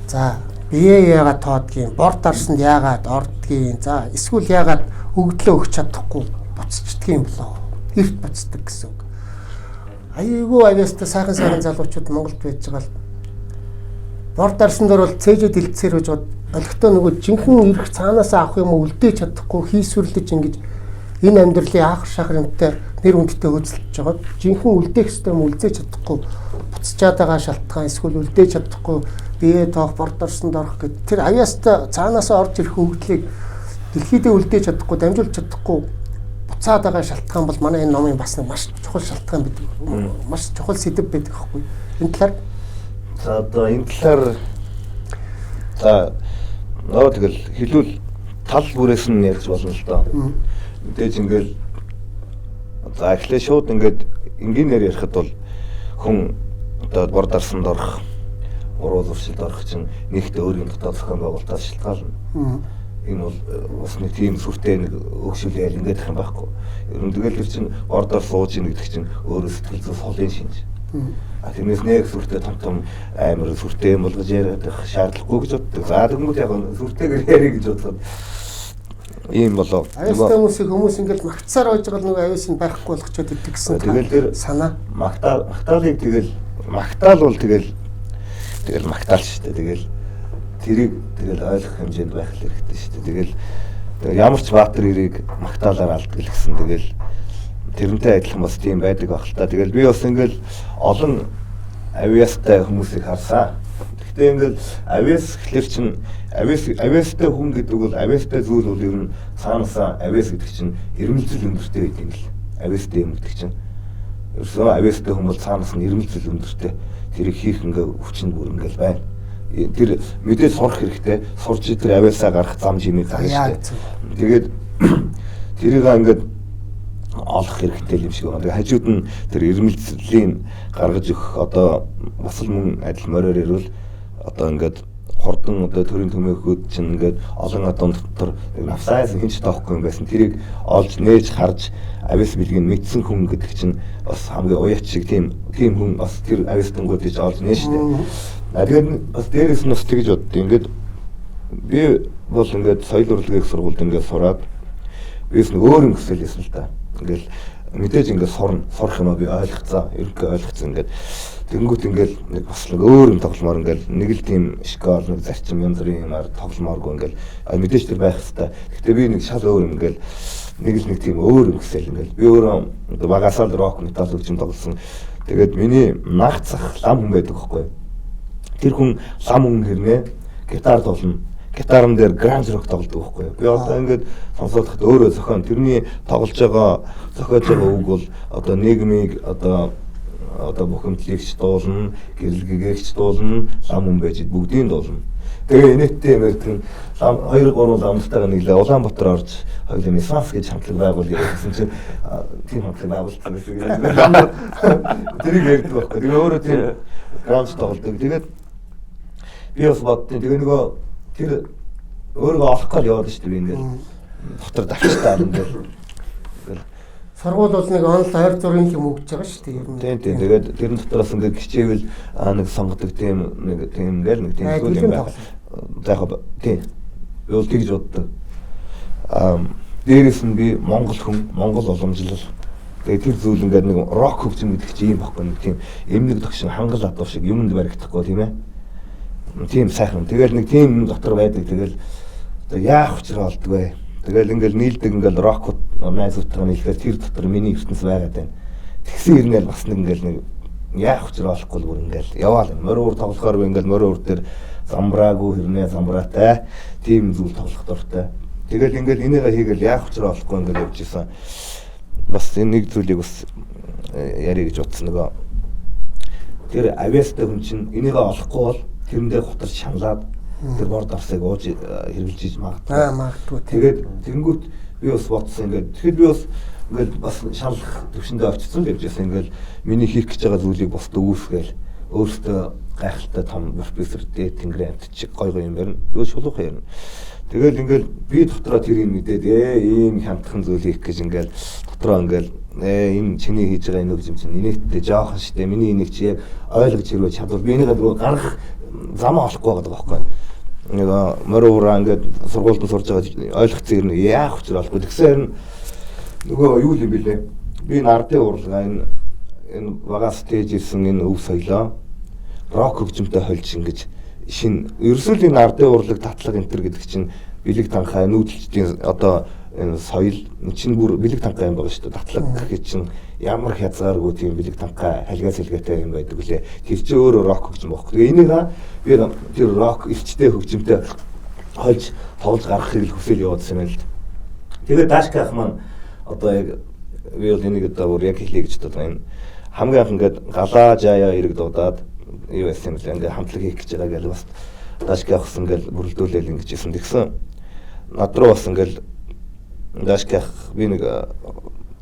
За бие яагаад тоодгийг, бор дарсанд яагаад ордгийг, за эсвэл яагаад өгдлөө өгч чадахгүй буцчихдаг юм болоо. Эрт буцдаг гэсэн үг. Айгүй авиастаа сайхан залуучууд Монголд байж байгаа л бор дарсанд орвол цээжэд дэлгэцээр гэж бод олигтой нөгөө жинхэнэ ирэх цаанаас авах юм үлдээж чадахгүй хийсвэрлэж ингэж энэ амьдралын аах шахар юмтай нэр хүндтэй хөөцөлж байгаа. Жинхэнэ үлдээх ёстой юм үлдээж чадахгүй буцчаад байгаа шалтгаан эсвэл үлдээж чадахгүй бие тоох бор дарсанд орох гэдэг тэр авиастаа цаанаас орж ирэх өгдлийг дэлхийдээ үлдээж чадахгүй дамжуулж чадахгүй буцаад байгаа шалтгаан бол манай энэ номын бас нэг маш чухал шалтгаан байдаг. Маш чухал сэдэв байдаг байхгүй. Энэ талаар за одоо энэ талаар за нөө тэгэл хэлүүл тал бүрээс нь ярьж болно л доо. Мэдээж ингээл за эхлээ шууд ингээд энгийнээр ярихад бол хүн одоо бор дарсанд орох, уруу зуршилд орох чинь нэгт өөрийн дотоод зохион байгуулалтаас шалтгаална. Энэ бол бас нэг тийм сүртэй нэг өгшүүлэл ингээд их юм байхгүй. Ер нь тэгэл тэр чинь ордоор сууж ийн гэдэг чинь өөрөө сэтгэл зүйн холын шинж. Тэрнээс нэг сүртэй том амар сүртэй юм болгож яриад шаардлагагүй гэж боддог. За тэгмүүд яг сүртэйгээр ярих гэж бодоход ийм болоо. Авиастай хүмүүс ингээд магтсаар байж байгаа нөгөө авиас нь байхгүй болгочод идэг гэсэн. Тэгэл тэр санаа магтаалыг тэгэл магтаал бол тэгэл магтаал шүү дээ. Тэгэл тэрийг тэгэл ойлгох хэмжээнд байх хэрэгтэй шүү дээ. Тэгэл ямар ч баатар ирийг магтаалаар алддаг гэсэн. Тэгэл тэрнтэй адилхан бас тийм байдаг баг л та. Тэгэл би бас ингээл олон авиастай хүмүүсийг харсан. Гэхдээ ингээл авиас гэхэлэр чинь авиастай хүн гэдэг бол авиастай зүйл бол ер нь цаанаасаа авиас гэдэг чинь ирмэлзэл өндөртэй байдаг юм л. Авиастай юм гэдэг чинь ерөөсөө авиастай хүн бол цаанаас нь ирмэлзэл өндөртэй. Тэрийг хийх ингээ өвчин бүр ингээл байна. Тэр мэдээ сурах хэрэгтэй. Сурч тэр авиасаа гарах зам жимийг гаргаж штэ. Тэгээд тэрийг ингээд олох хэрэгтэй юм шиг байна. Тэгээ хажууд нь тэр ирмэлзлийн гаргаж өгөх одоо бас л мөн адил мороор ирвэл одоо ингээд хурдан одоо төрийн төмөөхүүд чинь ингээд олон адуун дотор навсаас хинч тоохгүй юм байсан. Тэрийг олж нээж харж авиас билгийг мэдсэн хүн гэдэг чинь бас хамгийн уяач шиг тийм хүн бас тэр авиас тэнгууд гэж олж нээж штэ. Тэгээд бас дээрээс нь бас тэгж боддоо. Ингээд би бол ингээд соёл урлагийн сургуульд ингээд сураад бис нэг өөр юм хүсэлсэн л та. Ингээл мэдээж ингээд сурах юм би ойлгоцоо. Ерөнхий ойлгоцсон ингээд тэнгуут ингээл нэг бас нэг өөр юм тогломоор ингээл нэг л тийм школ нэг зарчим янз бүрийн юмар тогломооргүй ингээл мэдээж тэр байх хэвээр. Гэхдээ би нэг шал өөр юм ингээл нэг тийм өөр өнгөсөл ингээл би өөрөө багасаа л рок метал хөгжим тоглосон. Тэгээд миний нах зах лам хүн байдаг байхгүй. Тэр хүн лам хүн хэрнээ гитар тоглоно. Гитарн дээр гранж рок тоглодог байхгүй. Би одоо ингээд сонсоодоход өөрөө зохион тэрний тоглож байгаа зохиож байгаа үг бол одоо нийгмийг одоо бухимдлыгч дуулна, гэрэлгээгч дуулна, лам хүн байж бүгдийн дуулна. Тэгээ инээдтэй мэрдэн 2 3 ламтайгаа нэглээ Улаанбаатар орж хоёулаа Нисанс гэж хамтлаг байгуул гэсэн чинь тийм хамтлаг байгуулсан гэсэн. Тэрийг ярьдаг байхгүй. Тэгээ өөрөө тийм гранж тоглодог. Тэгээд би бас боддیں۔ Тэгээ нөгөө тэр өөрөө олохгүй яваад шүү дээ ингээл дотор давчтаа ингээл сургууль бол нэг онл ойр зургийн юм өгч байгаа шүү дээ ер нь. Тийм. Тэгээд тэрэн дотроос ингээд хичээвэл нэг сонгодог тийм ингээл нэг тийм зүйл юм байна. За тийм. Би бол тэгж боддог. Дээрээс нь би Монгол хүн, Монгол уламжлал. Тэгээд тэр зүйл ингээд нэг рок хөгжим гэдэг чинь юм баггүй нэг тийм эмнэг тогшин хангал адуу шиг юмд баригдахгүй тийм ээ. Тийм сайхан. Тэгэл нэг тийм дотор байдаг. Тэгэл одоо яах учраа болдгоо вэ? Тэгэл ингээл нийлдэг ингээл рокууд найзуудтайгаа нийлэхээр тэр дотор миний ертөнц байгаад байна. Тэгсэн ирнээл бас нэг ингээл нэг яах учраа болохгүй бүр ингээл яваал. Морь тоглохоор би ингээл морь дээр замбраагүй хэрнээ замбраатай тийм зүйл тоглох дуртай. Тэгэл ингээл энийгээ хийгээл яах учраа болохгүй ингээл явж исэн. Бас энэ нэг зүйлийг бас ярих гэж бодсон нөгөө. Тэр авьяастай хүн чинь энийгээ олохгүй бол тэрэндээ хутарч шаналаад тэр борд арсыг ууж хэрглэж иж магадгүй. Магадгүй. Тэгээд тэнгуут би бас бодсон ингээд тэгэхэд би бас ингээд бас шаналх төвшөндөө очсон гэж яасан ингээд миний хийх гэж байгаа зүйлийг босд өгүүлсгээл өөртөө гайхалтай том профессор дээд тэнгэрийн амт чиг гой юм байна. Би шулуухан ярина. Тэгэл ингээд би дотроо тэрийг мэдээд ийм хямдхан зүйл хийх гэж ингээд дотроо ингээд энэ чиний хийж байгаа энэ хөгжим чинь инээдтэй жоохон штэ миний энийг чи яг ойлгож хэрвээ чадвал би энийгээ гаргах замаа олохгүй байгаа байхгүй. Нэг морь ураа ингээд сургуульд сурж байгаа ойлгоцсон юм яах учраа олохгүй. Тэгсэн нөгөө юу юм бэлээ. Би нардын урлагаа энэ багаас тээж ирсэн энэ өв соёлоо рок хөгжимтэй холж ингэж шин ерөөсөө энэ нардын урлаг татлага энтер гэдэг чинь бэлэг танхаа нүүдэлчдийн одоо энэ соёл чинь бүр бэлэг танхаа юм байгаа шүү дээ. Татлага гэхэд чинь ямар хязгааргүй тийм бэлэг танхаа халгаас хэлгээтэй юм байдаг үлээ. Тэр чинь өөрөө рок хөгжим байхгүй. Тэгээ энийг би тэр рок элчтэй хөгжимтэй хольж тоглож гаргах хэрэг хүсэл явуулсан юм л. Тэгээ Дашка ах маань одоо яг би бол энийг одоо бүр яг хэлье гэж бодож байна. Хамгийн анх ингээд галаа жаяа хэрэг дуудаад юу байсан юм бэ? Ингээд хамтлаг хийх гэж байгаа гэл бас Дашка ах ингээд бүрэлдүүлээл ингэж хэлсэн. Тэгсэн над руу бас ингээд Дашка ах би нэг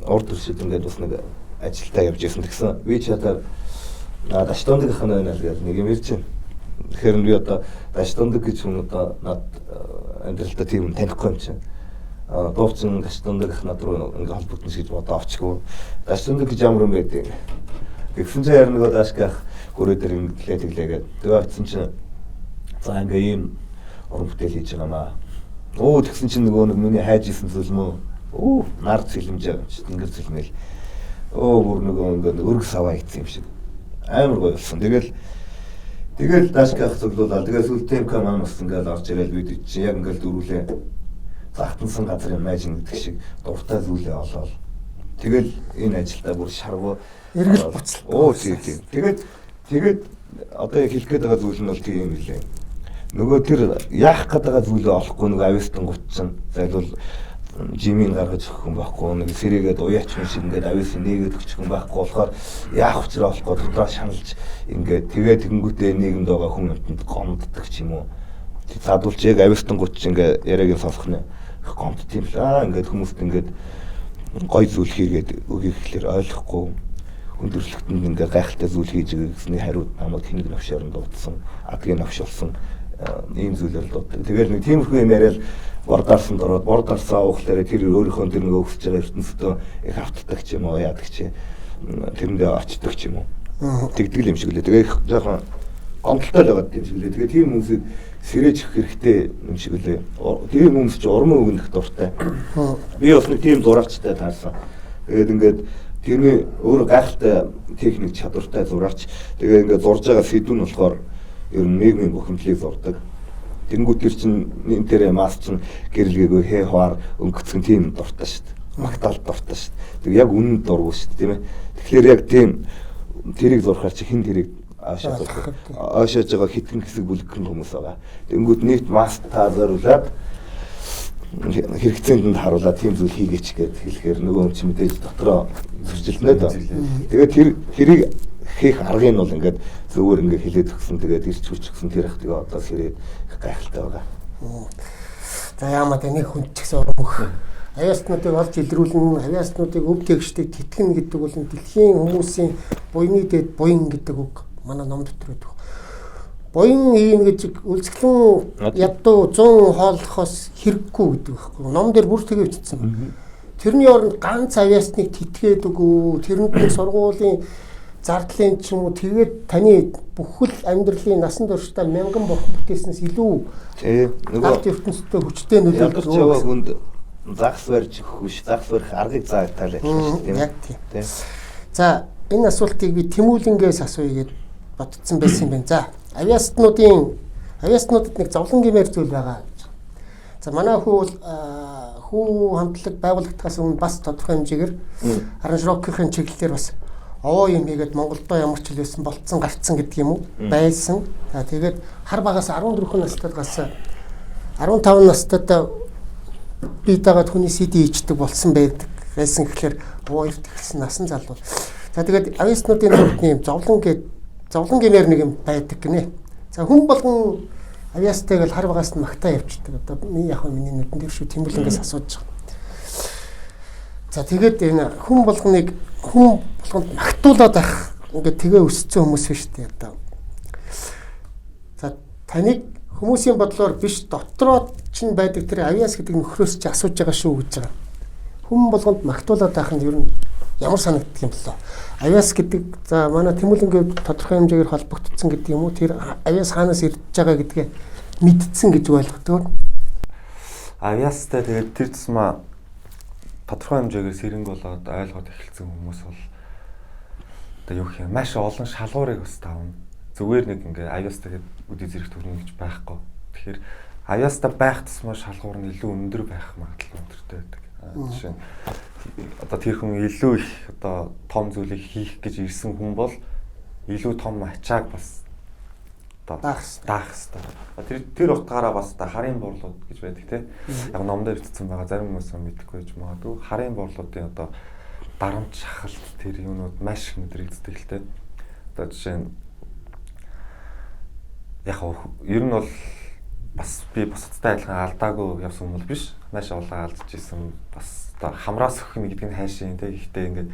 урд төршид ингээд бас нэг ажилдаа явж ирсэн. Тэгсэн би чатаар Даштондаг ах байна гэж нэг юм ирж байна. Тэгэхээр би одоо Даштондаг гэж хүн одоо над амьдралдаа тийм танихгүй юм чинь. Дуучин Даштондаг ах над руу ингээд холбогдсон гэж бодоо авчихгүй. Даштондаг гэж ямар юм бэ? Тэгсэн чинь яг нэг Дашка ах өрөө дээр ингээд тэглээгээд тэгээ очсон чинь за ингээ ийм уран бүтээл хийж байгаа маа. Оо тэгсэн чинь нөгөө нэг миний хайж исэн зүйл мөө. Оо нард филмжээ тэнгэр зэлмэл. Оо бүр нөгөө ингээ өрг саваа хийсэн юм шиг. Амар гоё болсон. Тэгэл Дашка ах зөвлөлөө. Тэгээ сүлтэн каман бас ингээд орж ирэл бид чинь яг ингээд дөрүүлээ. Захтансан газрын майжин гэдэг шиг дуртай зүйлээ олоод. Тэгэл энэ ажилдаа бүр шаргуу эргэл буцал. Оо тийм. Тэгээд одоо яг хэлэх гээд байгаа зүйл нь бол тийм юм лээ. Нөгөө тэр яах гээд байгаа зүйлээ олохгүй нөгөө авистан гутсан. Зайлвал жимийн гаргаж өгөх хүн байхгүй. Нэг сэрээгээд уяач хүн шиг ингээд ависын нээгээд өгч хүн байхгүй болохоор яах учраа олохгүй дотроо шаналж ингээд тэгээд тэгэнгүүтээ нийгэмд байгаа хүн амтнд гомддог ч юм уу. Задуулж яг авистан гут ингээд яриаг сонсох нь гомдт юм л ингээд хүмүүст ингээд гой зүйл хийгээд өгөх гэхлээр ойлгохгүй. Хүндрэлтэнд ингээ гайхалтай зүйл хийж байгаа гэсний хариуд намайг хинэг навшаар дуудсан, адгийн навш болсон ийм зүйлээр дууддаг. Тэгээд нэг тиймэрхүү юм яриад бордаарсан дороод бордаарсаа уухлаараа тэр өөрийнхөө тэр нэг өгсөж байгаа ертөнцийн их автдаг ч юм уу яадаг чи тэрэндээ очдог ч юм уу. Тэгдэг юм шиг лээ. Тэгээ жоохон гомдолтой л байгаа юм шиг лээ. Тэгээ тийм хүмүүсийг сэрэж өгөх хэрэгтэй юм шиг лээ. Тийм хүмүүс чи урмын өгнөх дуртай. Би бас нэг тийм зурагчтай таарсан. Тэгээд ингээд тэрний өөр гайхалтай техник чадвартай зурагч. Тэгээ ингээд зурж байгаа сэдв нь болохоор ер нь нийгмийн бухимдлыг зурдаг. Тэнгүүд тэр чинь энэ тэр мас чинь гэрэлгээгүй хээ хаар өнгөцгөн тийм дуртай шүү дээ. магтаалт дуртай шүү дээ. Тэг яг үнэнд дургу шүү дээ, тийм ээ. Тэгэхээр яг тийм тэрийг зурхаар чи хин тэрийг аашаад байгаа хитгэн хэсэг бүлэгхэн хүмүүс байгаа. Тэнгүүд нийт маст тааруулаад хэрэгцээнд харуулаад тийм зүйл хийгээч гэд хэлэхээр нөгөө юм чи мэдээж дотроо зөрчилнэ доо. Тэгээд тэр хэрийг хийх аргыг нь бол ингээд зөвөр ингээд хилээд өгсөн. Тэгээд ирч хүч өгсөн тэр их тэгээ одоо сэрээд гайхалтай байгаа. За яамаа таны хүн ч гэсэн өрмөх. Авиаснуудыг олж илрүүлнэ, авиаснуудыг өв тэгшдэг тэтгэн гэдэг бол дэлхийн хүмүүсийн буйны дэд буян гэдэг үг манай ном дотор байдаг. Буян хийн гэж үлсгэлэн ядуу 100 хооллохоос хэрэггүй гэдэг байхгүй. Ном дээр бүр тэгээ бичсэн. Тэрний оронд ганц авиасныг тэтгээд өгөө, тэрэнд нэг сургуулийн зардлын ч юм уу тэгээд таны бүхэл амьдралын насан туршдаа мянган бурхан бүтээснээс илүү нөгөө ертөнцийн хүчтэй нөлөөлж байгаа хүнд загас барьж өгөх биш, загас барих аргыг зааж таалаа шүү дээ. Яг тийм. За энэ асуултыг би Тэмүүлэнгээс асууя гэж бодсон байсан юм байна. За авиаснуудад нэг зовлон гэмээр зүйл байгаа. За манай хүү бол хүү хамтлаг байгуулагдахаас өмнө бас тодорхой хэмжээгээр аранжировкийн чиглэлээр бас овоо юм хийгээд Монголдо ямар ч хэлсэн болцсон гарцсан гэдэг юм уу байсан. За тэгээд хар багаас 14 настайд гас 15 настайд бийтагаад хүний CD хийдэг болсон байдаг. Байсан гэхэлэр овоо ирт эхэлсэн насан залуу. За тэгээд авиаснуудын хувьд нэм зовлон гэмээр нэг юм байдаг гинэ. За хүн болгон авиастайг л хар багаас нь магтаа явчихдаг. Одоо яг миний нүдэн дээр шүү Тэмүүлэнгээс асууж байгаа. За тэгээд энэ хүн болгонд магтуулаад авах ингээд тэгээ өссөн хүмүүс биш үү одоо. За таныг хүмүүсийн бодлоор биш дотроо чинь байдаг тэр авиас гэдэг нөхрөөс чи асууж байгаа шүү гэж байгаа. Хүн болгонд магтуулаад авах нь ер нь ямар санагддаг юм болоо. Авиас гэдэг за манай Тэмүүлэнгийн тодорхой хэмжээгээр холбогдсон гэдэг юм уу тэр авиас хаанаас ирж байгаа гэдгээ мэдсэн гэж ойлгодог. Авиастай тэгээд тэр тусмаа тодорхой хэмжээгээр сэрэнг болоод ойлгоод эхэлсэн хүмүүс бол одоо юу гэх юм маш олон шалгуурыг бас тавна. Зүгээр нэг ингээ авиастай гэдэг үди зэрэг төрнө гэж байхгүй. Тэгэхээр авиастай байх тусмаа шалгуур нь илүү өндөр байх магадлал өндөртэй байдаг. Жишээ нь одоо тэр хүн илүү их одоо том зүйлийг хийх гэж ирсэн хүн бол илүү том ачааг бас даах хэрэгтэй. Тэр утгаараа бас одоо харын борлууд гэж байдаг тийм. Яг номдоо бичсэн байгаа зарим хүмүүс мэдэхгүй байж магадгүй. Харын борлуудын одоо дарамт шахалт тэр юмнууд маш их мэдрэгддэг л тийм. Одоо жишээ нь яг ер нь бол бас би бусадтай адилхан алдаагүй явсан юм бол биш. Маш олон алдаж исэн бас одоо хамраас өгөх гэдэг нь хайшин тийм. Гэхдээ ингээд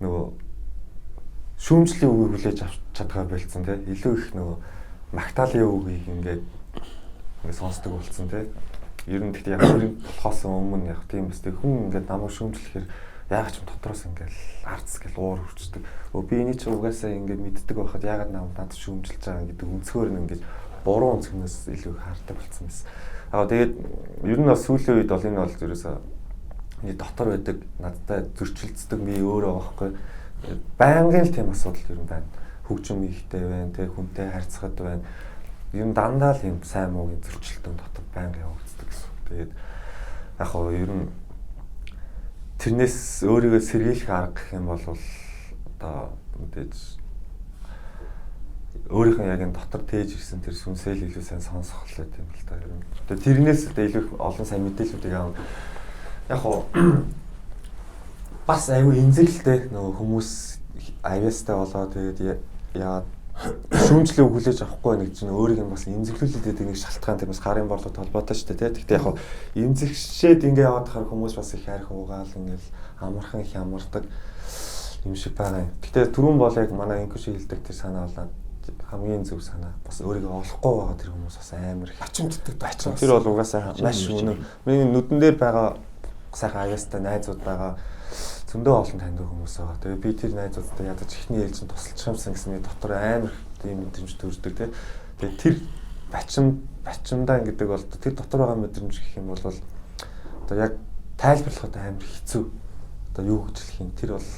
нөгөө шүүмжлийн үгийг хүлээж авч чадгаа болцсон тийм. Илүү их нөгөө магтаалын үгийг ингээд сонсдог болцсон тийм. Ер нь тэгтээ яг хэрэг болохоос өмнө яг тийм бас тэг хүн ингээд намайг шүүмжлэхээр яг ч дотроос ингээд арц гэл уур хүрчдэг. Би эний ч угаасаа ингээд мэддэг байхад ягаад надад шүүмжилж байгаа гэдэг өнцгөр нь ингээд буруу өнцгнөөс илүү их хардаг болсон байсан. Тэгээд ер нь бас сүүлийн үед бол энэ бол ерөөсөө дотор байдаг надтай зөрчилддөг би өөрөө байхгүй. Байнгын л тийм асуудал ер нь байна. Хөгжим ихтэй байна, тэг хүнтэй харьцахад байна. Ер нь дандаа л юм сайн муугийн зөрчилдөөн дотор байнга явагддаг гэсэн. Тэгээд яг хоо ер нь тэрнээс өөрийгөө сэргийлэх арга гэх юм бол одоо мэдээж өөрийнхөө яг энэ дотор тээж ирсэн тэр сүнсэл илүү сайн сонсох л юм л та ер нь. Тэгээд тэрнээс илүү их олон сайн мэдээллүүдийг аав. Яг хоо бас аюу инзэглэлтэй нөгөө хүмүүс авиастай болоо тэгээд яагаад шүүмжлээ хүлээж авахгүй нэг чинь өөрийг нь бас имзэглүүлээд нэг шалтгаан тийм бас харын борлууд холбоотой шүү дээ. Тэгтээ яг имзэгшээд ингээ яваад хахаар хүмүүс бас их хайрх уугаал ингээл амархан их ямардаг юм шиг байгаа юм. Тэгтээ түрүүн бол яг манай инкү шиг хэлдэг тэр санаа болоод хамгийн зөв санаа. Бас өөрийгөө олохгүй байгаа тэр хүмүүс бас амар их ачимддаг. Тэр бол угаасаа маш үнэн. Миний нүдэн дээр байгаа сайхан авиастай найзууд байгаа. Зөндөө олон таньдаг хүмүүс байгаа. Тэгээ би тэр найзуудтай ядаж ихний ээлжинд тусалчих юмсан гэсэн дотор амар тийм мэдрэмж төрдөг тий. Тэгээ тэр бачимдаа гэдэг бол тэр дотор байгаа мэдрэмж гэх юм бол одоо яг тайлбарлахад амар хэцүү. Одоо юу гэж хэлэх юм тэр бол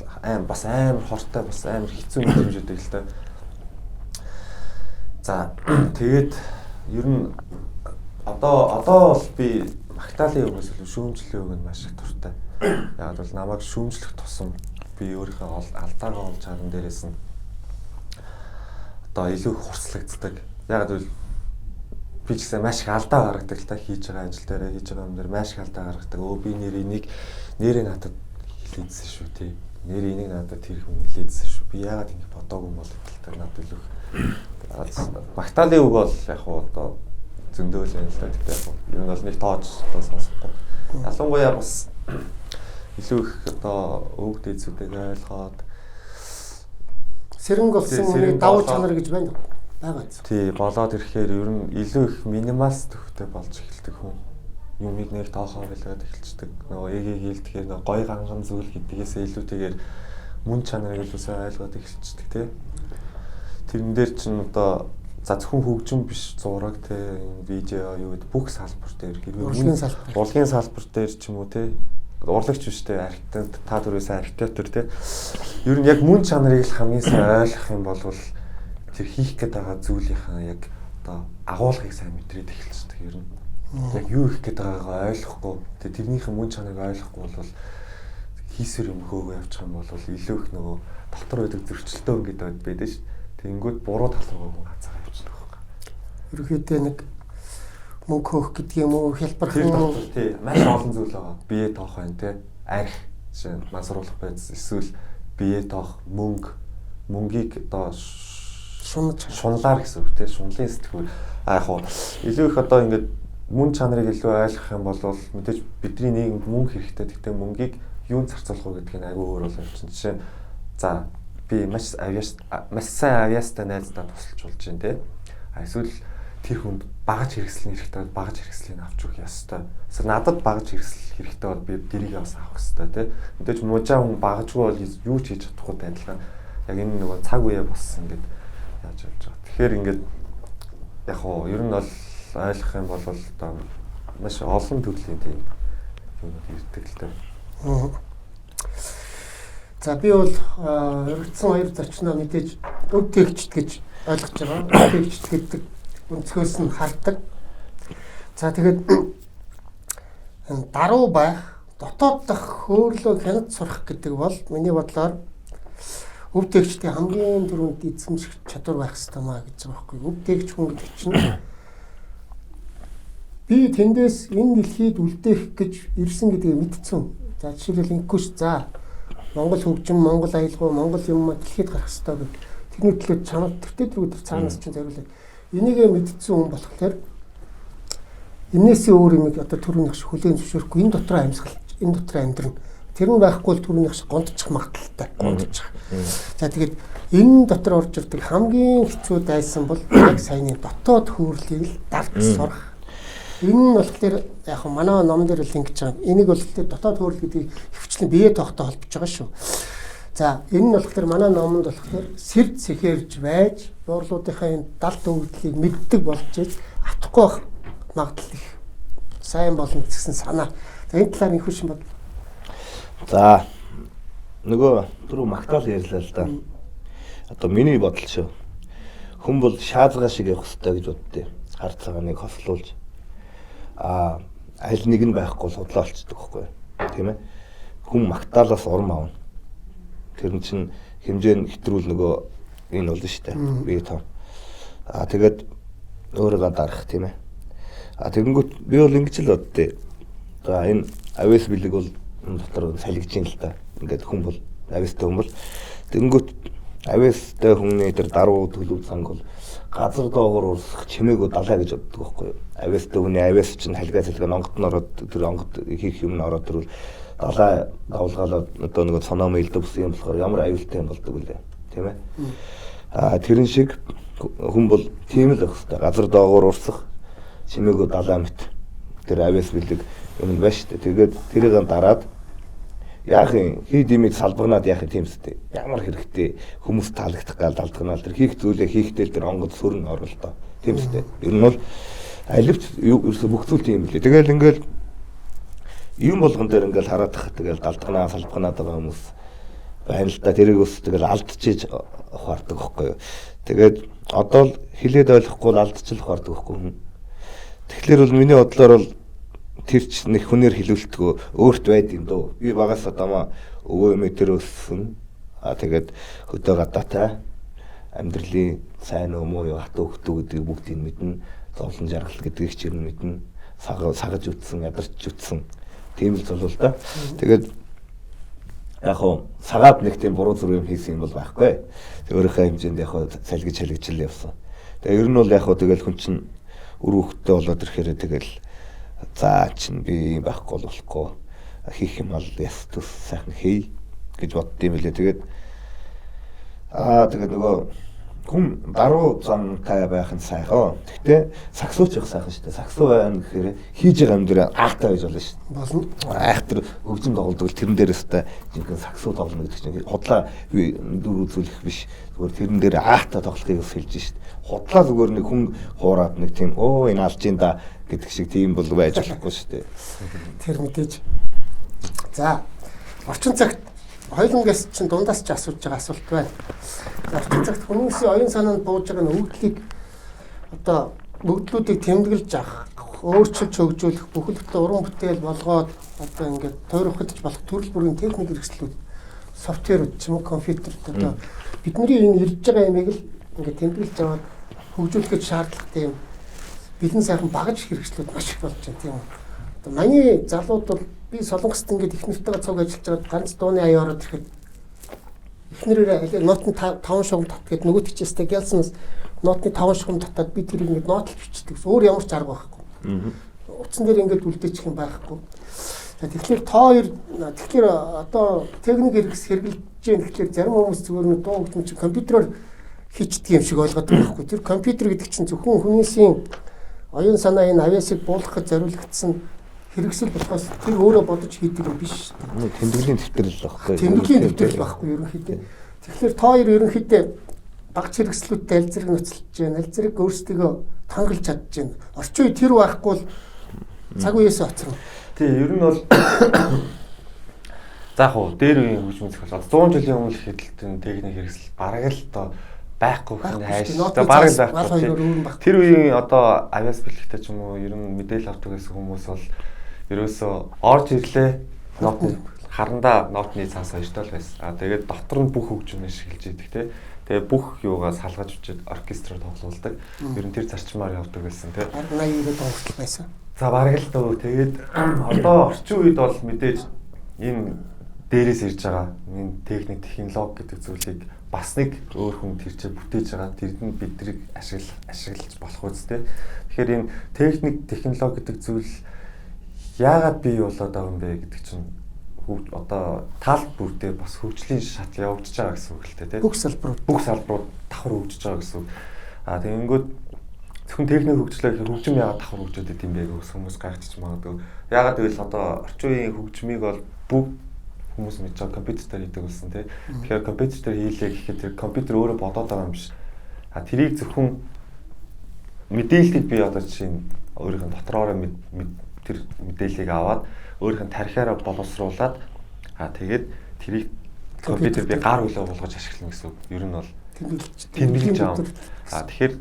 бас амар хортой бас амар хэцүү мэдрэмж өгдөг л та. За тэгээд ер нь одоо бол би магтаалын үгээс илүү шүүмжлэлийн үг нь маш их дуртай. Яг бол намайг шүүмжлэх тусам би өөрийнхөө алдаагаа олж харан дээрээс нь одоо илүү хурцлагддаг. Яг л би ч гэсэн маш их алдаа гаргадаг л та хийж байгаа ажил дээр хийж байгаа юм дээр маш их алдаа гаргадаг. Өө би нэрээ надад хэлээдсэн шүү тий. Нэр энийг надад тэр хүн хэлээдсэн шүү. Би яагаад ингэ бодоогүй юм бол гэдэг надад илүү магтаалын үг бол яг одоо зөндөөл юм л да. Тэгтээ яг юм бол нэг тоож одоо сонсохгүй. Ялангуяа бас илүү их одоо өвөг дээдсүүдийг ойлгоод сэрэнг болсон хүний давуу чанар гэж байна уу? Байгаа зү. Тий, болоод ирэхээр ер нь илүү их минималс төвтэй болж эхэлдэг хүн. Юмыг нэг тоохоо байлгаад эхэлчихдэг. Нөгөө эгийг хэлдэхээр нөгөө гой ганган зүйл гэдгээс илүүтэйгээр мөн чанарыг илүү сайн ойлгоод эхэлчихдэг тий. Тэрэн дээр чинь одоо за зөвхөн хөгжим биш зураг тий видео юу гэдэг бүх салбар дээр хэрвээ урлагийн салбар дээр ч юм уу тий урлагч биш тий архитект та түрээс архитектор тий ер нь яг мөн чанарыг л хамгийн сайн ойлгох юм бол тэр хийх гээд байгаа зүйлийнхаа яг одоо агуулгыг сайн мэдрээд эхэлчихдэг ер нь яг юу их гээд байгаагаа ойлгохгүй тий тэрнийхэн мөн чанарыг ойлгохгүй бол хийсвэр юм хөөгөө явчих юм бол илүү их нөгөө дотор байдаг зөрчилтэй өнгө гэдэг байдаг шүү. Тэнгүүд буруу тал руу хүн хацаа явчихдаг байхгүй. Ерөнхийдөө нэг мөнгө хөөх гэдэг юм уу хялбархан тий маш олон зүйл байгаа. Бие тоох байна тий арх жишээ мансруулах байц эсвэл бие тоох мөнгийг одоо шунлаар гэсэн үг тий шунлын сэтгүүр яг хуу илүү их одоо ингээд мөн чанарыг илүү ойлгох юм бол мэдээж бидний нийгэмд мөнгө хэрэгтэй. Тэгтээ мөнгийг юунд зарцуулах вэ гэдгийг айгүй өөр бол явчихна. Жишээ нь за би маш сайн авьяастай найздаа тусалж болж байна те. Эсвэл тэр хүнд багаж хэрэгслийн хэрэгтэй багаж хэрэгслийг авч өгөх ёстой. Эсвэл надад багаж хэрэгсэл хэрэгтэй бол би дэрийг бас авах ёстой те. Мэдээж мужаа хүн багажгүй бол юу ч хийж чадахгүй адилхан. Яг энэ нөгөө цаг үеэ болсон ингээд яаж болж байгаа. Тэгэхээр ингээд яг хоо ер нь бол ойлгох юм бол одоо маш олон төрлийн тийм юм ирдэг л дээ. За би бол өргөцсөн хоёр зочноо мэдээж өв тэгчт гэж ойлгож байгаа. Тэгчт гэдэг өнцгөөс нь хардаг. За тэгээд даруй байх, дотоод дах хөөрлөө хяналт сурах гэдэг бол миний бодлоор өв тэгчтийн хамгийн түрүүнд эзэмших чадвар байх хэрэгтэй маа гэж байгаа байхгүй. Өв тэгч хүн гэдэг чинь би тэндээс энэ дэлхийд үлдээх гэж ирсэн гэдгийг мэдсэн. За жишээлбэл инкүш за Монгол хөгжим, Монгол аялал, Монгол юм дэлхийд гарах хэрэгтэй гэдэг. Тэрний төлөө чанар төвтэй цаанаас чинь зориулаад энийг мэдсэн хүн болохоор энээсээ өөр юм одоо төрөний шиг хүлээн зөвшөөрөхгүй энэ дотроо амьсгал, энэ дотроо амьдрна. Тэр нь байхгүй бол төрөний шиг гондчих магадaltaй, гондчих. За тэгээд энэ дотор орж ирдэг хамгийн хэцүү дайсан бол яг саяны дотоод хөөрлийг л давж сурах. Энэ нь болохоор яг манай ном дээр л ингэж байгаа. Энийг бол дотоод хөрөл гэдгийг хөвчлэн бие тоохтой холбож байгаа шүү. За энэ нь болохоор манай номонд болохоор сэрд сэхэрж байж буурлуудынхаа энэ далд өгдлийг мэддэг болж иж атахгүй байх магадлал их сайн болно гэсэн санаа. За энэ талаар их хүчин бод. За нөгөө түрүү магтаал ярьлаа л да. Одоо миний бодол шүү. Хүн бол шаазгаа шиг явах хэрэгтэй гэж боддөө. Хар цагааныг хослуулж аль нэг нь байхгүй судлаалцдаг байхгүй тийм ээ хүн магтаалаас урам авна тэр нь чинь хэмжээ нь хэтрүүл нөгөө энэ болно шүү дээ бие тоо тэгээд өөрийгөө дарах тийм ээ тэгэнгүүт би бол ингэж л боддөө за энэ авьяас бэлэг бол энэ дотор салгиж ин л та ингээд хүн бол авьяастай хүн бол тэгэнгүүт авьяастай хүний тэр даруу төлөв цанг бол газар доогоор урсах чимээгөө далаа гэж боддог байхгүй юу. Авьяастай хүний авьяас чинь халгаас онгод нь ороод тэр онгод хийх юм нь ороод тэрвэл далаа давлгаалаад одоо нэг соноо мэлдэ бүсэн юм болохоор ямар аюултай юм болдог үлээ. Тийм ээ. Тэрэн шиг хүн бол тийм л байх хэрэгтэй. Газар доогоор урсах чимээгөө далаа мэт тэр авьяас бэлэг юм байна шүү дээ. Тэгээд тэрийг дараад яах юм хий димиг салбагнаад яах юм тиймстэй ямар хэрэгтэй хүмүүс таалагдах гал далдганаал тэр хийх зүйлээ хийхдээ тэр онгод сүрэн орно л доо тиймстэй ер нь бол аливч бүх зүйл тийм лээ тэгэл ингээл юм болгон дээр ингээл хараадах тэгэл далдганаа салбагнаад байгаа хүмүүс байна л да тэрийг ус тэгэл алдчихж ухаардаг байхгүй юу тэгээд одоо л хилээд ойлгохгүй алдчих ухаардаг байхгүй хүн тэгэхээр бол миний бодлоор бол тэр ч нэг хүнээр хэлүүлтгөө өөрт байд юм дөө. Би багаас одоо өвөө мэтэр өссөн. Тэгээд хөдөө гадаатай амьдралын сайн муу хатуу хөтөө гэдэг бүгдийг мэднэ. Зовлон жаргал гэдгийг ч юм мэднэ. Сагаж үтсэн, ядарч үтсэн. Тийм л зүйл л да. Тэгээд яг хоо сагаад нэг тийм буруу зүрх юм хийсэн юм бол байхгүй. Тэг өөрийнхөө хэмжээнд яг хоо салгиж хэлгэж явсан. Тэгээ ер нь бол яг хоо тэгэл хүн чинь үр хөвгтөө болоод ирэхээр тэгэл за чин би байхгүй болохгүй хийх юм бол яс тус сайхан хий гэж боддсон юм билээ. Тэгээд тэгээд нөгөө хүн даруу замтай байх нь сайхан. Гэхдээ саксууч явах сайхан шүү дээ. Саксуу байна гэхээр хийж байгаа юм дээр аахтай байж болно шүү дээ. Болно. Айхтар хөгжим тоглодог тэрэн дээрээс та жинхэнэ саксуу тоглоно гэдэг чинь худлаа дүр үзүүлэх биш. Зүгээр тэрэн дээр аахтай тоглохыг хэлж шүү дээ. Худлаа зүгээр нэг хүн хуураад нэг тийм энэ алж ин да гэдэг шиг тийм бол байж болохгүй шүү дээ. Тэр мэдээж. За орчин цагт хоёулангаас чинь дундаас ч асууж байгаа асуулт байна. Орчин цагт хүмүүсийн оюун санаанд бууж байгаа нөгөөдлийг одоо бүгдлүүдийг тэмдэглэж авах, өөрчилж хөгжүүлэх, бүхэлдээ уран бүтээл болгоод одоо ингээд тойроходж болох төрөл бүрийн техник хэрэгслүүд, софтверууд ч юм уу компьютерт одоо бидний энэ ирж байгаа юмыг л ингээд тэмдэглэж аваад хөгжүүлэхэд шаардлагатай юм бэлэн сайхан багаж хэрэгслүүд маш их болж байна тийм үү. Одоо манай залууд бол би Солонгост ингээд их нэртэйгээ цуг ажиллаж байгаа ганц дууны аяа ороод ирэхэд эхнэрээ нотны 5 шугам татгээд нөгөө тийчээстэй гэлснээс нотны 5 шугам татаад би тэрийг ингээд нотлж бичдэг. Өөр ямар ч арга байхгүй. Утсан дээр ингээд үлдээчих юм байхгүй. Тэгэхээр тэгэхээр одоо техник хэрэглэж чинь тэгэхээр зарим хүмүүс зүгээр нэг дуу хөгжим чинь компьютероор хийчдэг юм шиг ойлгоод байгаа байхгүй. Тэр компьютер гэдэг чинь зөвхөн хүмүүсийн оюун санаа энэ авьяасыг буулгахад зориулагдсан хэрэгсэл болохоос тэр өөрөө бодож хийдэг юм биш. Тэмдэглэлийн дэвтэр л багхгүй. Тэмдэглэлийн дэвтэр л багхгүй ерөнхийдөө. Тэгэхээр та хоёр ерөнхийдөө багц хэрэгслүүдтэй аль зэрэг ноцолж байна, аль зэрэг өөрсдөө тангалж чадж байна. Орчин үе тэр байхгүй бол цаг үеэс оцроо. Тий, ер нь бол за яг уу дээр үеийн хөгжмийн зохиол 100 жилийн өмнө хэдэлтэн техник хэрэгсэл бараг л одоо байхгүй хүн хайш. Одоо бараг л байхгүй. Тэр үеийн одоо авиас бэлэгтэй ч юм уу ер нь мэдээлэл авдаг гэсэн хүмүүс бол ерөөсөө орж ирлээ нотны харандаа нотны цаас ойртол байсан. Тэгээд дотор нь бүх хөгжмөө шилжиж идэг те. Тэгээ бүх юугаа салгаж үчихэд оркестроор тоглуулдаг. Ер нь тэр зарчмаар явдаг байсан те. 80-д тоглолт байсан. За бараг л дөө. Тэгээд одоо орчин үед бол мэдээж энэ дээрээс ирж байгаа энэ техник технологи гэдэг зүйлийг бас нэг өөр хүн тэрчээ бүтээж байгаа. Тэрд нь биднийг ашиглаж болох үстэй. Тэгэхээр энэ техник технологи гэдэг зүйл яагаад бий болоод байгаа юм бэ гэдэг чинь одоо тал бүрдээ бас хөгжлийн шат явагдаж байгаа гэсэн үг л дээ. Бүх салбарууд давхар хөгжиж байгаа гэсэн үг. Тэгэнгүүт зөвхөн техник хөгжлөө хөгжим яагаад давхар хөгжөөд идэм бэ гэж хүмүүс гайхчих магадгүй. Яагаад гэвэл одоо орчин үеийн хөгжмийг бол бүх хүмүүс мэдж байгаа компьютерээр хийдэг болсон тийм. Тэгэхээр компьютерээр хийлээ гэхэд тэр компьютер өөрөө бодоод байгаа юм биш. Тэрийг зөвхөн мэдээллийг би одоо жишээ нь өөрийнх нь дотроо тэр мэдээллийг аваад өөрийнх нь тархиараа боловсруулад тэгээд тэрийг компьютер би гар хөлөө болгож ашиглана гэсэн үг. Ер нь бол тэмдэглэж байгаа. Тэгэхээр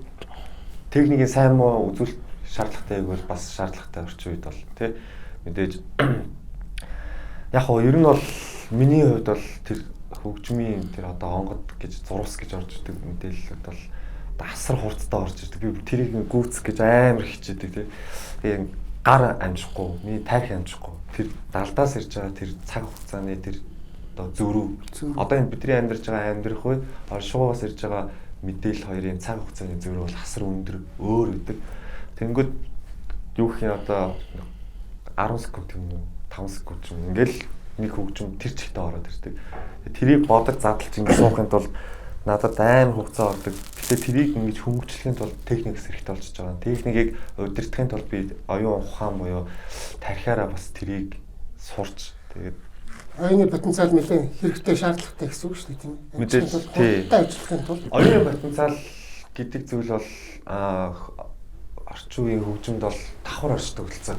техникийн сайн муу үзүүлэлт шаардлагатай бол бас шаардлагатай орчин үед бол тий мэдээж яг хоо ер нь бол миний хувьд бол тэр хөгжмийн тэр одоо онгод гэж зурус гэж орж ирдэг мэдээлэлүүд бол асар хурцтай орж ирдэг. Би тэрийг гүйцэх гэж амар хичээдэг тий. Тэгээ гар амжихгүй, миний тарих амжихгүй. Тэр далдаас ирж байгаа тэр цаг хугацааны тэр одоо зөрүү. Одоо энэ бидний амьдарч байгаа амьдрах үе оршуугаас ирж байгаа мэдээлэл хоёрын цаг хугацааны зөрүү бол асар өндөр өөр үүдэг. Тэнгүүд юу гэх юм одоо 10 секунд юм уу 5 секунд юм ингээл нэг хөгжим тэр чигтээ ороод ирдэг. Тэрийг бодог задлж ингэ суухын тулд надад амар хугацаа ордог. Тэгэхээр тэрийг ингэж хөнгөчлөхийн тулд техник хэрэгтэй болж байгаа. Техникийг удирдахын тулд би оюун ухаан буюу тархиараа бас тэрийг сурч тэгээд оюуны потенциал нэлээд хэрэгтэй шаардлагатай гэсэн үг шүү дээ тийм ээ. Мэдээж тий. Ажиллахын тулд оюуны потенциал гэдэг зүйл бол орчин үеийн хөгжимд бол давхар оршдог болсон.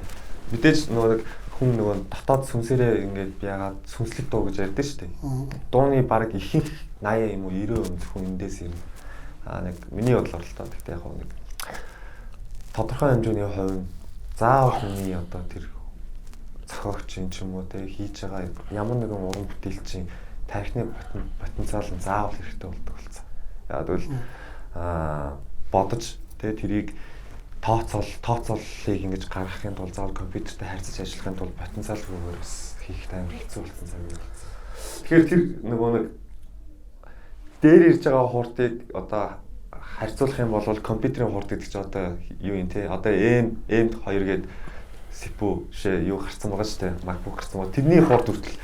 Мэдээж нөгөө хүн нөгөө дотоод сүнсээрээ ингээд яагаад сүнслэг дуу гэж ярьдэн шүү дээ. Дууны баг ихэнх 80 юм уу 90% зөвхөн эндээс юм. Нэг миний бодлоор л тоо. Гэхдээ яг нэг тодорхой хэмжээний хувь заавал хүний одоо тэр зохиогчийн ч юм уу те хийж байгаа ямар нэгэн уран бүтээлчийн тархины потенциал нь заавал хэрэгтэй болдог болсон. Яг тэгвэл бодож те тэрийг тооцооллыг ингэж гаргахын тулд заавал компьютертэй харьцаж ажиллахын тулд потенциал руугаар бас хийх амар хэцүү болсон цаг юм. Тэгэхээр тэр нөгөө нэг дээр ирж байгаа хурдыг одоо харьцуулах юм бол компьютерийн хурд гэдэг чинь одоо юу юм те одоо M2 гээд CPU шээ юу гарсан байгаа шүү дээ. MacBook гарсан байгаа. Тэрний хурд хүртэл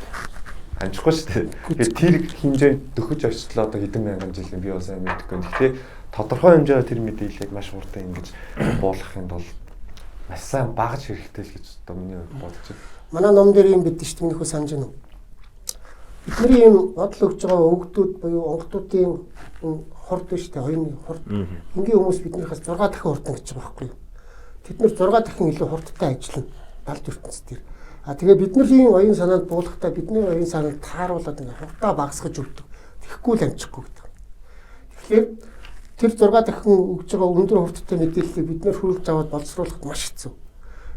амжихгүй шүү дээ. Тэгэхээр тэр хэмжээнд дөхөж очтлоо одоо хэдэн мянган жилийн би бас сайн мэдэхгүй. Гэхдээ тодорхой хэмжээгээр тэр мэдээллийг маш хурдан ингэж буулгахын тулд маш сайн багаж хэрэгтэй л гэж одоо миний хувьд бодож байна. Манай ном дээр юм бидэн шүү дээ. Нөхөө санаж байна уу? Бидний юм бодол өгж байгаа өвгдүүд буюу онгодуудын хурд биш үү? Хоёрын хурд. Энгийн хүмүүс биднийхээс 6 дахин хурдан гэж байгаа байхгүй юу? Тэд нэр 6 дахин илүү хурдтай ажиллана. Далд ертөнцийн дээр. Тэгээ бидний оюун санаанд буулгахдаа бидний оюун санаанд тааруулаад ингээ хурдаа багасгаж өгдөг. Тэгэхгүй л амжихгүй гэдэг. Тэгэхээр тэр 6 дахин өгж байгаа өндөр хурдтай мэдээллийг бид нэр хөрвж аваад боловсруулахад маш хэцүү.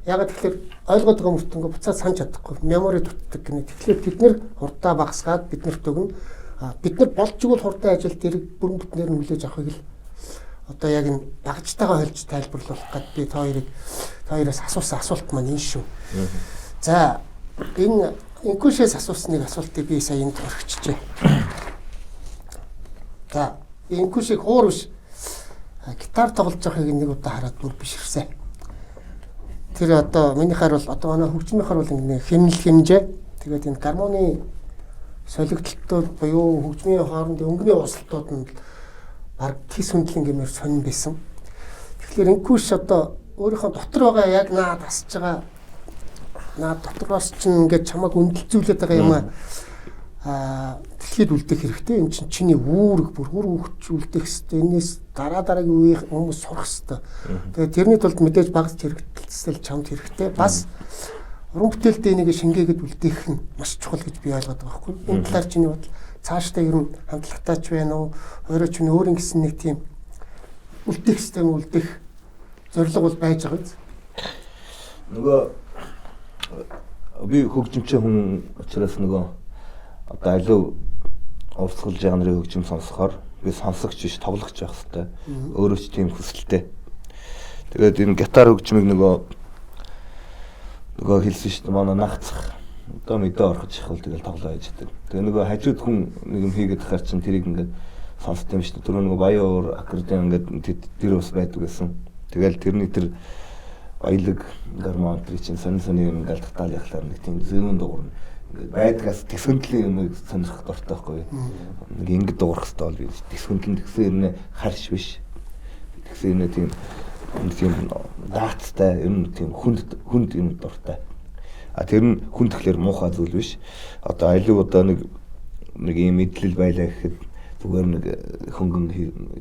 Ягаад тэгэхээр ойлгоод байгаа мөртөнгө буцаад санаж чадахгүй. Мемори дутдаг гэнэ. Тэгэхээр бид нэр хурдаа багасгаад биднэрт өгнө. Бид нар болж игэл хурдан ажил дээр бүрэн бүтнээр нь хүлээж авахыг л одоо яг энэ багцтайгаа холж тайлбарлуулах гэдэг би хоёроос асуусан асуулт маань энэ шүү. За энэ инкушээс асуусан нэг асуултыг би сая энд орхичжээ. За инкушийг хуур биш гитар тоглож байгааг нэг удаа хараад бүр биширсэн. Тэр одоо минийхаар бол одоо манай хөгжмийнхаар бол ингэ хэмнэл хэмжээ. Тэгээд энэ гармоны солигдолтууд буюу хөгжмийн хоорондын өнгөний усалтууд нь баг тис хөндлөн гэмээр сонин байсан. Тэгэхээр инкуш одоо өөрийнхөө дотор байгаа яг наад асж байгаа наад дотроос чинь ингээд чамайг өндөлцүүлээд байгаа юм дэлхийд үлдэх хэрэгтэй. Энд чинь чиний үүрэг бүр хүр хөвч үлдэх хэрэгтэй. Энээс дараагийн үеийн хүмүүс сурах хэрэгтэй. Тэгээд тэрний тулд мэдээж багц хэрэгтэл чамд хэрэгтэй. Бас уран бүтээлтэй энийг шингээгээд үлдээх нь маш чухал гэж би ойлгоод байгаа байхгүй. Энэ талаар чиний бодол цаашдаа ер нь хандлагатай ч байна уу? Өөрөө ч өөрийн гэсэн нэг тийм үлдэх систем үлдэх зорилго бол байж байгаа биз? Нөгөө би хөгжимчийн хүн учраас нөгөө одоо алив урсгал жанрын хөгжим сонсохоор би сонсогч биш тоглогч байх хэрэгтэй. Өөрөө ч тийм хүсэлтэй. Тэгээд энэ гитар хөгжмийг нөгөө хэлсэн шүү дээ. Манай нагцах одоо мэдээ орхож ихвэл тэгэл тоглоо хийж байдаг. Тэгээ нөгөө хажууд хүн нэг юм хийгээд тахаар чинь тэрийг ингээд сонсд юм шүү дээ. Түрүү нөгөө баян аккордеон ингээд тэр ус байдаг гэсэн. Тэгэл тэрний тэр баялаг гармон тэр чинь сонь юм ингээд татаал яхлаар нэг тийм зүүн дуурна. Ингээд байдгаас тэсгэнтлийн юм сонирхох дуртай байхгүй юу? Нэг ингээд дуурах хэрэгтэй бол би тэсгэнтэн тэгсэн юм харш биш. Тэгсэн юм тийм дааттай юм тийм хүнд юм дуртай. Тэр нь хүн тэгэхээр муухай зүйл биш. Одоо алив одоо нэг юм мэдлэл байлаа гэхэд зүгээр нэг хөнгөн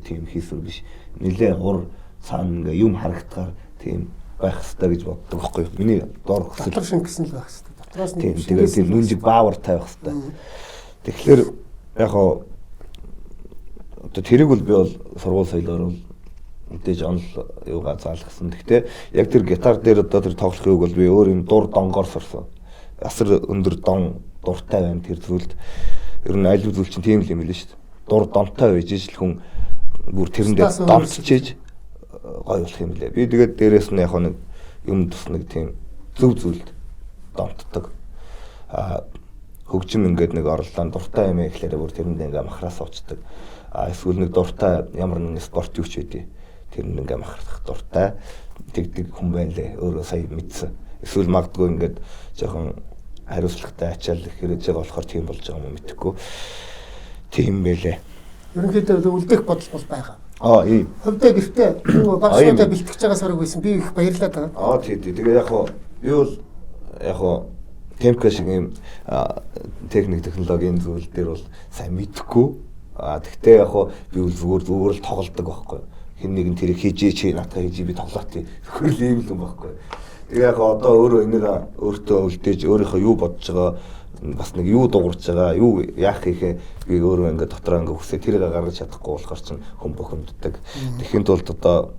тийм хийсвэр биш. Нилээ гур цаана ингээ юм харагдахаар тийм байх хэрэгтэй гэж боддог байхгүй юу? Миний дор хүсэл. Дотор шингэсэн л байх хэрэгтэй. Дотроос нь тэгээд тийм нүнжиг баавар тавих хэрэгтэй. Тэгэхээр яг одоо тэрийг бол би бол сургууль соёлоор бол мэдээж онл юугаа заалгасан. Гэхдээ яг тэр гитар дээр одоо тэр тоглохыг бол би өөр юм дур донгоор сурсан. Асар өндөр дон дуртай байна тэр зүйлд. Ер нь аль зүйл чинь тийм л юм л шүү дээ. Дур донтой байж ижил хүн бүр тэрэндээ донцчиж гой болох юм лээ. Би тэгээд дээрээс нь яг нэг юм тус нэг тийм зөв зүйлд донтдог. Хөгжим ингээд нэг орлоо дуртай юм ихлээр бүр тэрэндээ ингээ махраа суучдаг. Эсвэл нэг дуртай ямар нэгэн спорт юуч байдیں۔ Тэр нэг ингээ махрах дуртай тэгдэг хүн байлээ. Өөрөө сая мэдсэн. Эсвэл магадгүй ингээд жоохон хариуцлагатай ачаал хэрэг байгаа болохоор тийм болж байгаа юм мэдэхгүй. Тийм байлээ. Ерөнхийдөө үлдэх бодол бол байгаа. Ийм. Хөвдөө гэртээ нөгөө багшуудаа бэлтгэж байгаа сараг байсан. Би их баярлаад байгаа. Тийм. Тэгээ яг хоо би бол яг хоо темпка шиг юм техник технологийн зүйл дээр бол сайн мэдэхгүй. Тэгтээ яг хоо би бол зүгээр л тоглодог байхгүй. Хин нэг нь тэрийг хийж чи надад хийж би тоглоот. Хөрл ийм л юм байхгүй. Тэгээ яг одоо өөрөө энийг өөртөө үлдээж өөрийнхөө юу бодож байгаа бас нэг юу дуурж байгаа юу яах хийхээ би өөрөө ингээд дотроо ингээд хүсээ тэрийг гаргаж чадахгүй болохоор чинь хүн бохомддог. Тэхийн тулд одоо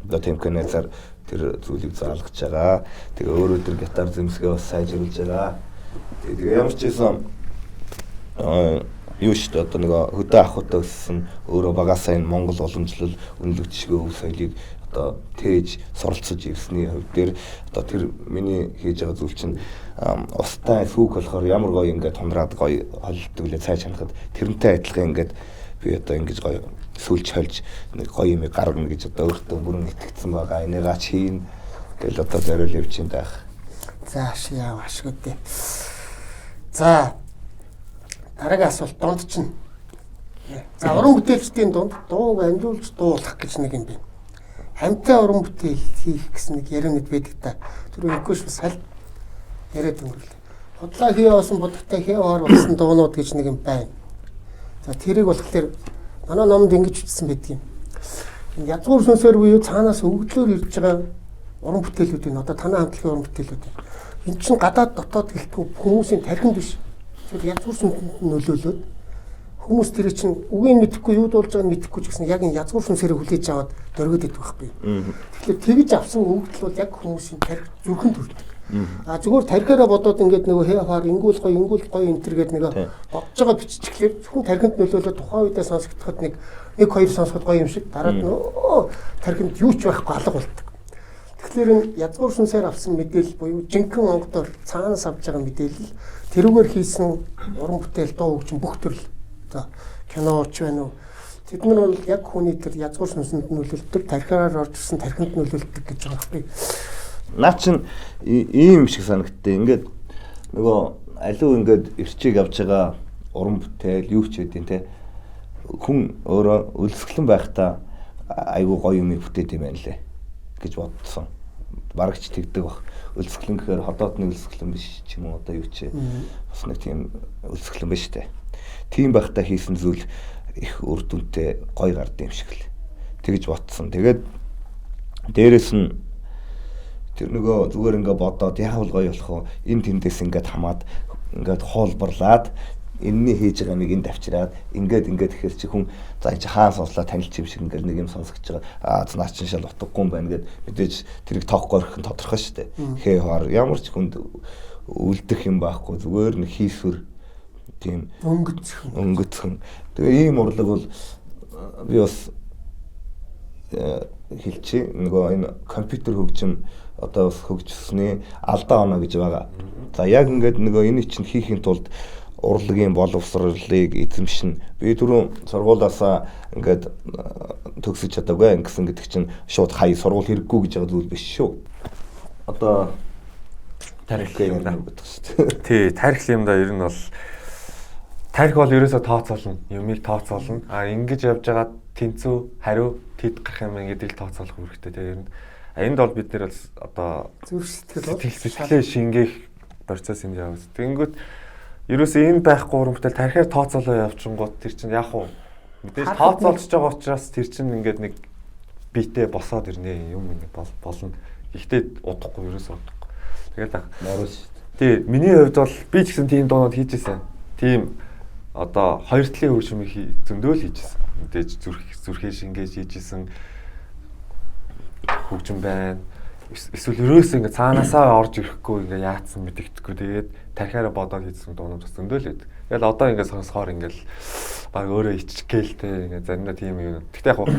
темпкэнээр тэр зүйлийг заалгаж байгаа. Тэгээ өөрөө тэр гитар зэмсгээ бас сайжруулж байгаа. Тэгээ ямар ч байсан юу шүү дээ одоо нэг хөдөө ахуйтай өссөн өөрөө багасаа энэ Монгол уламжлал үнэлэгдшгүй өв соёлыг одоо тээж суралцж ирсний хувьд дээр одоо тэр миний хийж байгаа зүйл чинь устай сүүг болохоор ямар гоё ингээд тундраад гоё холддог лээ цай чанахад тэрнтэй адилхан ингээд би одоо ингэж гоё сүлж хольж нэг гоё юм гаргана гэж одоо өөртөө бүрэн итгэцэн байгаа. Энийгаа хийн гэл одоо зориул явж юм даа. Зааш яваашгүй дээ. За дараагийн асуулт дунд чинь. За уран бүтээлчдийн дунд дууг амжуулж дуулах гэж нэг юм байна. Хамтаа уран бүтээл хийх гэсэн нэг яриануд байдаг та. Тэр үгүйш бас саль яриад өнгөрлөө. Худлаа хий явсан будагтай хяваар болсон дуунууд гэж нэг юм байна. За тэрийг болохоор манай номонд ингэж бичсэн байдаг юм. Язгуур сүнсээр буюу цаанаас өвгдлөөр ирж байгаа уран бүтээлүүд энэ одоо танай хамтлагийн уран бүтээлүүд. Энд чинь гадаад дотоод гэлтгүй хүмүүсийн тархинд биш. Тэр язгуур сүнсэнд нөлөөлөд хүмүүс тэр чинь үгийн мэдэхгүй юу дуулж байгааг мэдэхгүй ч гэсэн яг энэ язгуур сүнсээр хүлээж аваад дөргөд идэх байхгүй. Тэгэхээр тэгж авсан өвгдөл бол яг хүмүүсийн тархи зүрхэн төрдөг. А зүгээр тархиараа бодоод ингээд нөгөө хаягаар ингүүл гоё энтер гээд нэг бодож байгаа биччихлээр зөвхөн тархинд нөлөөлөө тухайн үедээ сонсогдоход нэг хоёр сонсоход гоё юм шиг дараад нөө тархинд юу ч байхгүй алга болдог. Тэгэхээр энэ язгуур сүнсээр авсан мэдээлэл буюу жинхэнэ онгодоор цаанаас авж байгаа мэдээлэл тэрүүгээр хийсэн уран бүтээл дуу хөгжим бүх төрөл одоо киноч байна уу тэд нар бол яг хүний тэр язгуур сүнсэнд нөлөөлдөг тархиараар орж ирсэн тархинд нөлөөлдөг гэж байгаа байхгүй. Наа чин ийм шиг санагдтыг ингээд нөгөө аливаа ингээд эрчийг авч байгаа уран бүтээл юу ч хэдийн те хүн өөрөө өлсгөлэн байхдаа айгүй гоё юм бүтээд юм байна лээ гэж бодсон. Барагч тэгдэг баг. Өлсгөлэн гэхээр ходоодны өлсгөлэн биш ч юм уу одоо юу ч бас нэг тийм өлсгөлэн биш те. Тийм байхдаа хийсэн зүйл их үр дүнтэй гоё гард юм шиг л. Тэгж бодсон. Тэгээд дээрэс нь тэр нөгөө зүгээр ингээ бодоод яавал гоё болох вэ? Энэ тэндээс ингээд хамаад ингээд хоолбарлаад энэний хийж байгаа нэг энд авчираад ингээд ихэр чи хүн за энэ хаан сонслоо танилч юм шиг ингээд нэг юм сонсгож байгаа. Наа чин шал утгагүй юм байна гэд мэдээж тэрийг тоохгүй орох нь тодорхой шүү дээ. Хээ хаар ямар ч хүнд үлдэх юм байхгүй зүгээр нэг хийсвэр тийм өнгөцхөн. Тэгээ ийм урлаг бол би бас хэлчихье нөгөө энэ компьютер хөгжим одоо бас хөгжсөний алдаа оноо гэж байгаа. За яг ингээд нөгөө энийг чинь хийхин тулд урлагийн боловсролыг эзэмшин би түрүүн сургуулиасаа ингээд төгсөж чадаагүй гэсэн гэдэг чинь шууд хай сургууль хэрэггүй гэж байгаа зүйл биш шүү. Одоо тарих юм да гэдэг шүү дээ. Тий, тарих юм да ер нь бол тарих бол ерөөсөө тооцоолно, юмыг тооцоолно. А ингэж явж байгаа тэнцүү хариу тэд гарах юм гэдэг л тооцоолох хэрэгтэй тий ер нь. Энд бол бид нэр одоо зүрх сэтгэлээ шингээх процесс энд явагдав. Тэгэнгүүт ерөөсөө энэ байхгүй уран бүтээл тарихаар тооцоолоо явчихгоот тэр чинь яг уу мэдээж тооцоолж байгаа учраас тэр чинь ингээд нэг биетээ босоод ирнэ юм ингээд болно. Гэхдээ удахгүй ерөөсөө удахгүй. Тэгээд нороо шүү дээ. Тий, миний хувьд бол би ч гэсэн тийм доонод хийжсэн. Тийм одоо хоёр талын хөгжмийг зөндөөл хийжсэн. Мэдээж зүрхээ шингээж хийжсэн хөгжим байна. Эсвэл ерөөсөө ингээ цаанаасаа орж ирэхгүй ингээ яатсан мэдэгдэхгүй. Тэгээд тархиараа бодоод хийсэн дуунууд бас зөндөөл байдаг. Тэгэл одоо ингээ сонсохоор ингээл баг өөрөө ичгэлтэй ингээ заримдаа тийм юм. Гэхдээ яг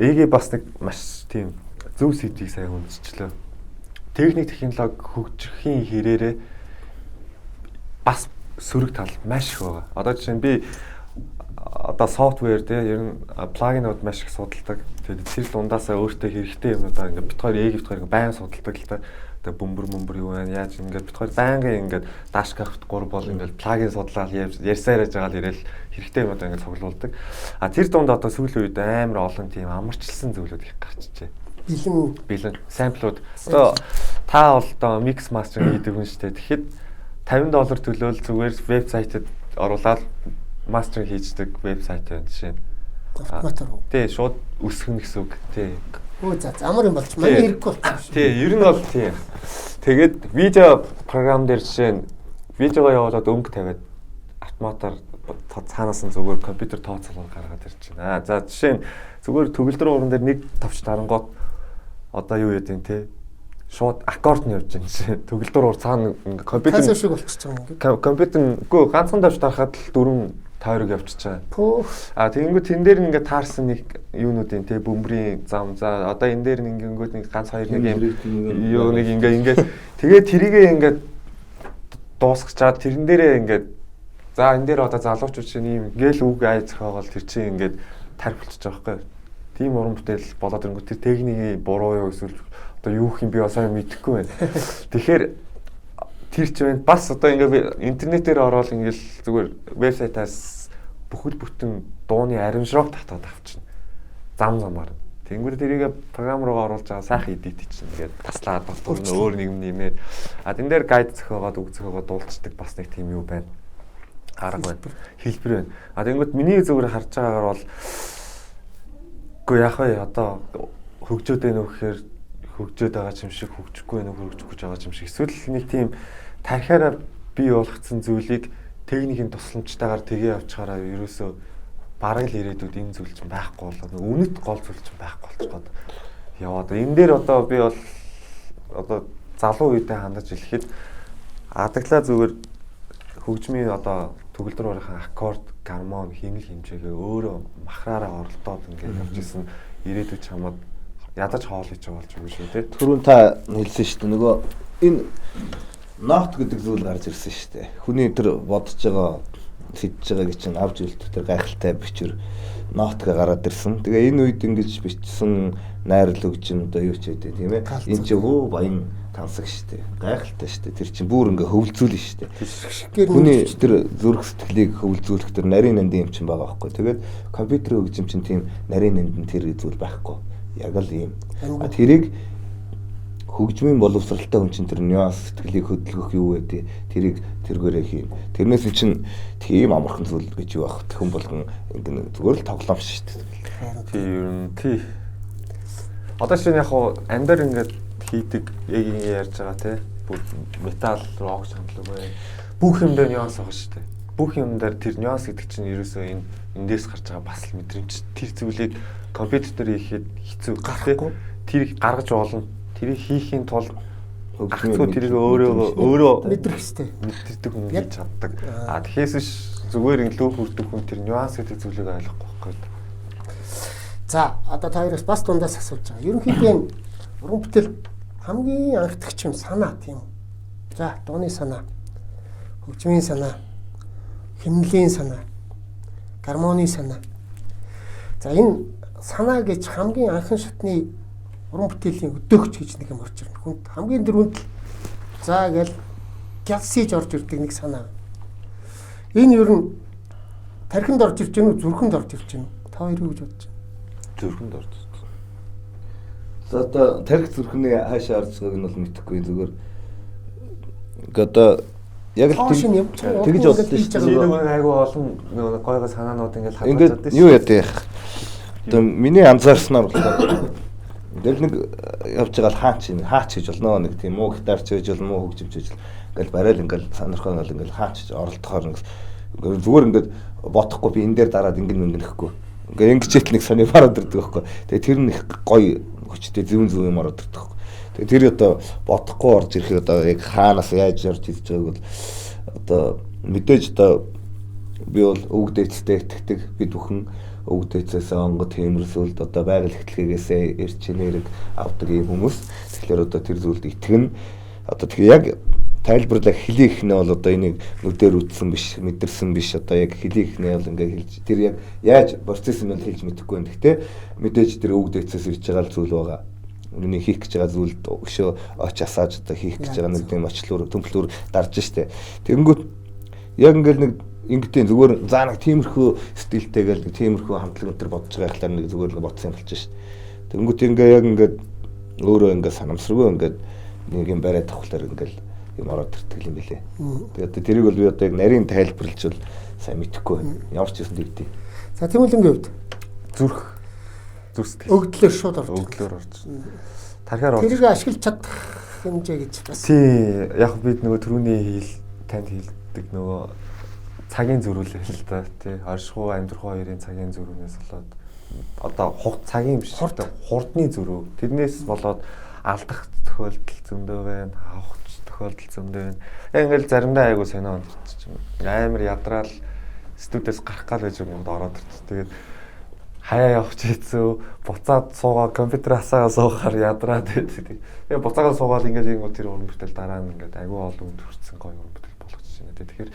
ээгээ бас нэг маш тийм зөв сэдвийг сайн хүндчлээ. Техник технологи хөгжихийн хэрээрээ бас сөрөг тал маш их байгаа. Одоо жишээ нь би одоо софтвер дээр ер нь плагинууд маш их судалдаг. Тэгээд тэр дундаасаа өөртөө хэрэгтэй юмудаа ингээд битгаар битгаар байнга судалдаг л та. Тэгээд бөмбөр юу вэ? Яаж ингээд битгаар байнга ингээд дашкафт 3 бол ингээд плагин судлаад ярьсаар яж байгаа л ирээл хэрэгтэй юмудаа ингээд цуглуулдаг. А тэр дунд одоо сүүлийн үед амар олон тийм амарчилсан зүйлүүд их гарчжээ. Бэлэн самплууд. Одоо та бол одоо микс мастеринг хийдэг хүн шүү дээ. Тэгэхэд $50 төлөөл зүгээр вебсайтэд оруулаад мастеринг хийждэг вебсайт байна жишээ нь. Автоматар уу? Тий, шууд өсгөн гэсэн үг. Тий. Өө за амар юм болж манай хэрэггүй болсон. Тий, ер нь бол тий. Тэгээд видео програм дээр жишээ нь видеогоо явуулаад өнгө тавиад автоматар цаанаас нь зүгээр компьютер тооцоолол гаргаад ирж байна. За жишээ нь зүгээр төгөлдөр ууран дээр нэг товч дарангууд одоо юу яд юм те шууд аккорд нь явж байгаа гэсэн. Төгөлдөр цаана ингээ компьютер Тайзер шиг болчихж байгаа юм. компьютер үгүй ганцхан давж тарахад л дөрвөн тойрог явчихж байгаа. Пөө. Тэгэнгүүт тэн дээр ингээ таарсан нэг юунуудын те бөмбөрийн зам за одоо энэ дээр ингэнгүүт нэг ганц хоёр нэг юм юу нэг ингээ тэгээд тэрийгээ ингээ дуусгачаад тэрэн дээрээ ингээ за энэ дээр одоо залуучууд чинь ийм гээл үг айц хаагаал тэр чинь ингээ тархилчих байгаа байхгүй. Тийм уран бүтээл болоод ирэнгүүт тэр техникийн буруу юу эсвэл одоо юу их юм би осоо мэдэхгүй байна. Тэгэхээр тэр ч байна. Бас одоо ингээ интернетээр ороод ингээл зүгээр вебсайтаас бүхэл бүтэн дууны аримшрог татаад авчихна. Зам замаар. Тэнгүүр тэрийг програм руу оруулж байгаа сайхан эдит чинь ингээд таслаад болтол өөр нэг юм нэмээд тэн дээр гайд зохиогоод үг зохиогоод дуулцдаг бас нэг тийм юу байна. Арга байна. Хэлбэр байна. Тэнгүүт миний зүгээр харж байгаагаар бол үгүй яах вэ одоо хөгжөөд байна уу гэхээр хөгжөөд байгаа юм шиг хөгжихгүй байна уу хөгжихгүй байгаа юм шиг эсвэл нэг тийм тархиараа бий болгоцсон зүйлийг техникийн тусламжтайгаар тгээ явчихаараа ерөөсөө бараг л ирээдүйд энэ зүйл чинь байхгүй болоод үнэт гол зүйл чинь байхгүй болчиход яваад энэ дээр одоо би бол одоо залуу үедээ хандаж хэлэхэд адаглаа зүгээр хөгжмийн одоо төгөлдөр барихын аккорд гармон хэмнэл хэмжээгээ өөрөө махраараа оролдоод ингээд явж исэн ирээдүйд чамд ядаж хоол хийж байгаа болж байгаа шүү дээ. Түрүүн та хэлсэн шүү дээ нөгөө энэ нот гэдэг зүйл гарч ирсэн шүү дээ. Хүний тэр бодож байгаа сэдж байгааг чинь авч үлдэх тэр гайхалтай бичвэр нотга гараад ирсэн. Тэгээ энэ үед ингэж бичсэн найрал өгчин одоо юу ч хэдэ тийм ээ. Энэ чинь хөө баян тансаг шүү дээ. Гайхалтай шүү дээ. Тэр чинь бүр ингээ хөвлцүүлнэ шүү дээ. Хүний тэр зүрх сэтгэлийг хөвлцүүлэх тэр нарийн нандин юм чинь байгаа байхгүй. Тэгээд компьютерийн хөгжим чинь тийм нарийн нандин тэр зүйл байхгүй. Яг л ийм. Тэрийг хөгжмийн боловсралтай хүн чинь тэр нюанс сэтгэлийг хөдөлгөх юу гэдэг тэрийг тэргээрээ хийн. Тэрнээс чинь тийм амархан зүйл гэж юу байх хүн болгон ингэ зүгээр л тоглоом шүү дээ. Тийм ер нь тий. Одоо шинэ яг хуу амдаар ингээд хийдэг яг ингэ ярьж байгаа те. Бүр метал рок жанр бай. Бүх юм дээр нюанс байгаа шүү дээ. Бүх юм дээр тэр нюанс гэдэг чинь ерөөсөө эндээс гарч байгаа бас л мэдрэмж тэр зүйлийг компьютер дээр хийхэд хэцүү гарахгүй. Тэрийг гаргаж болно. Тэрийг хийхийн тулд агцгүй тэрийг өөрөө мэдрэх хэрэгтэй. Мэддэг хүн хийж чаддаг. Тэгэхээс ш зүгээр илүү хүрдэг хүн тэр нюанс гэдэг зүйлийг ойлгохгүй байхгүй. За одоо та хоёроос бас дундаас асууж байгаа. Ерөнхийдөө уран бүтээл хамгийн анхдагч юм санаа тийм үү? За дууны санаа, хөгжмийн санаа, хэмнэлийн санаа, гармоны санаа. За энэ санаа гэж хамгийн анхны шатны уран бүтээлийн өдөөгч гэж нэг юм орж ирнэ. Хүнд хамгийн дөрөнд за гээл гялсиж орж ирдэг нэг санаа. Энэ ер нь тархинд орж ирж гэнэ үү, зүрхэнд орж ирж гэнэ үү? Та хоёр юу гэж бодож байна? Зүрхэнд орж. За одоо тарих зүрхний хаашаа орж байгааг нь бол мэдэхгүй зүгээр. Одоо яг л тэгж бодсон шүү дээ. Нэг айгу олон нэг гойго санаанууд ингээд хадгалж байдаг шүү. Юу ядах. Одоо миний анзаарснаар болохоор дээр нэг явж байгаа л хаач хийж болно нэг тийм үү гитарч хийж болно уу хөгжимч хийж ингээл барайл ингээл сонирхоо бол ингээл хаач оролдохоор зүгээр ингээд бодохгүй би энэ дээр дараад ингэнэхгүй ингээ ингэчээл нэг сони мараад ирдэг байхгүй. Тэгээ тэр нь их гоё хүчтэй зүүн юм ороод ирдэг байхгүй. Тэгээ тэр одоо бодохгүй орж ирэхэд одоо яг хаанаас яаж орж ирж байгааг бол одоо мэдээж одоо би бол өвөг дээдстэй итгэдэг би бүхэн өвөг дээдсээс онгод темэрсүүлд одоо байгаль хөтлөгөөсөө эрч нэрэг авдаг юм хүмүүс. Тэгэхээр одоо тэр зүйлд итгэнэ. Одоо тэгээ яг тайлбарлах хэлийх нь бол одоо энийг нүдээр үтсэн биш, мэдэрсэн биш одоо яг хэлийх нь бол ингээ хэлж тэр яг яаж процесс нь бол хэлж мэдэхгүй байна. Гэхдээ мэдээж тэр өвөг дээдсээс ирж байгаа зүйл байгаа. Миний хийх гэж байгаа зүйлд өшөө оч асааж одоо хийх гэж байгаа нэг тийм очлуур төмплүүр дарж штэ. Тэгэнгүүт яг ингээл нэг ингэдэй зүгээр заа нэг тиймэрхүү стилтэйгээл нэг тиймэрхүү хамтлаг өнтер бодож байгаа хэлээр нэг зүгээр л бодсон юм болчих ш. Тэнгүүт ингээ яг ингээд өөрөө ингээ санамсаргүй ингээд нэг юм бариад тавхлаар ингээл юм ороод ирдэг юм билэ. Тэгээд тэрийг бол би одоо яг нарийн тайлбарлаж бол сайн мэдэхгүй байна. Ямар ч юм тэгдэй. За Тэмүүлэнгийн хувьд зүрх сэтгэл өгдлөөр шууд орж. Өгдлөөр орж. Тархиар орж. Тэрийг ашиглаж чадах хэмжээ гэж бас. Тий, яг бид нөгөө түрүүний танд хэлдэг нөгөө цагийн зөрүүл л да тий. Оршихуу амьдрахуу хоёрын цагийн зөрүүнээс болоод одоо цагийн биш хурдны зөрүү. Тэрнээс болоод алдах тохиолдол зөндөө байна, авах тохиолдол зөндөө байна. Ингээл заримдаа айгу сонио онцчих. Амар ядраал студиэс гарах гал байж юмд ороод ирчих. Тэгээд хаяа явах хэцүү, буцаад суугаа компьютер асаагаа суухаар ядраад байдаг. Тэгээ буцаагаа суугаад ингээд юм тэр уран бүтээл дараа нь ингээд айгу олон үнд хүрсэн гоё уран бүтээл болгочихж байна. Тэгэхээр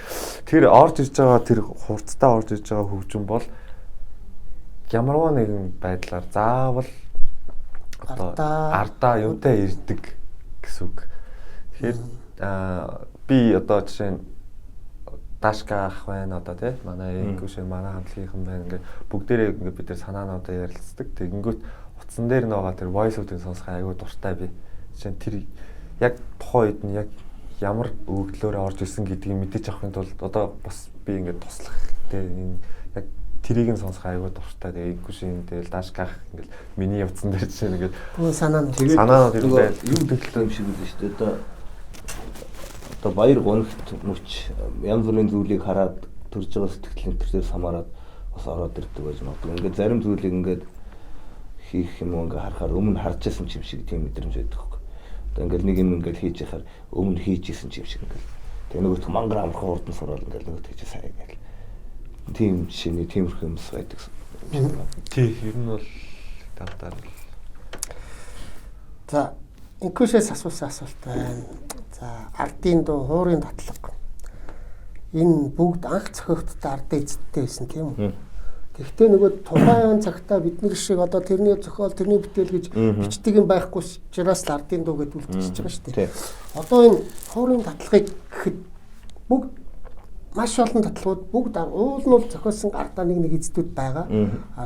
тэр орж ирж байгаа тэр хурцтай орж ирж байгаа хөгжим бол ямарваа нэгэн байдлаар заавал одоо ардаа юутай ирдэг гэсэн үг. Тэгэхээр би одоо жишээ нь Дашка ах байна одоо тий манай ингүүшээ манай хамтлагийнхан байна ингээд бүгдээрээ ингээд бид нар санаануудаа ярилцдаг. Тэгэнгүүт утсан дээр нөгөө тэр voice-уудыг сонсох аягүй дуртай би. Жишээ нь тэр яг тухайн үед нь яг ямар өгөгдлөөр орж ирсэн гэдгийг мэдээж авахын тулд одоо бас би ингээд туслах тий энэ яг тэрийг нь сонсох аягүй дуртай. Тэгээ ингүүшээ тэгэл Дашка ах ингээд миний утсан дээр жишээ нь ингээд санаанууд юм байл юу төлөвлөлөө юм шиг үү шүү дээ. Одоо баяр гонхт мөч янз бүрийн зүйлийг хараад төрж байгаа сэтгэлийн төрөөс хамаарат бас ороод ирдэг байж магадгүй. Ингээд зарим зүйлийг ингээд хийх юм ингээ харахаар өмнө харж байсан юм шиг тийм мэдрэмж байдаг хөөе. Одоо ингээд нэг юм ингээд хийж яхаар өмнө хийжсэн юм шиг ингээд. Тэгээ нөгөөт мангар амархан хурдан сурвал ингээд нөгөөт хийж сайн гэл. Тийм жишээний тиймэрхүү юмс байдаг. Тий, ер нь бол тавтаар. За, инкүшээс асуусан асуулт байна. За, ардын дуу, хуурын татлага. Энэ бүгд анх зохиогдсон ардын эзэдтэй байсан тийм үү? Гэхдээ нөгөө тухайн цагтаа бид нар шиг одоо тэрний зохиол, тэрний бүтээл гэж бичдэг юм байхгүй учраас л ардын дуу гэдээ үлдчихэж байгаа шүү дээ. Одоо энэ хуурын татлагыг гэхэд бүгд маш олон татлагууд бүгд уулнуул зохиосон ардаа нэг эзэдүүд байгаа.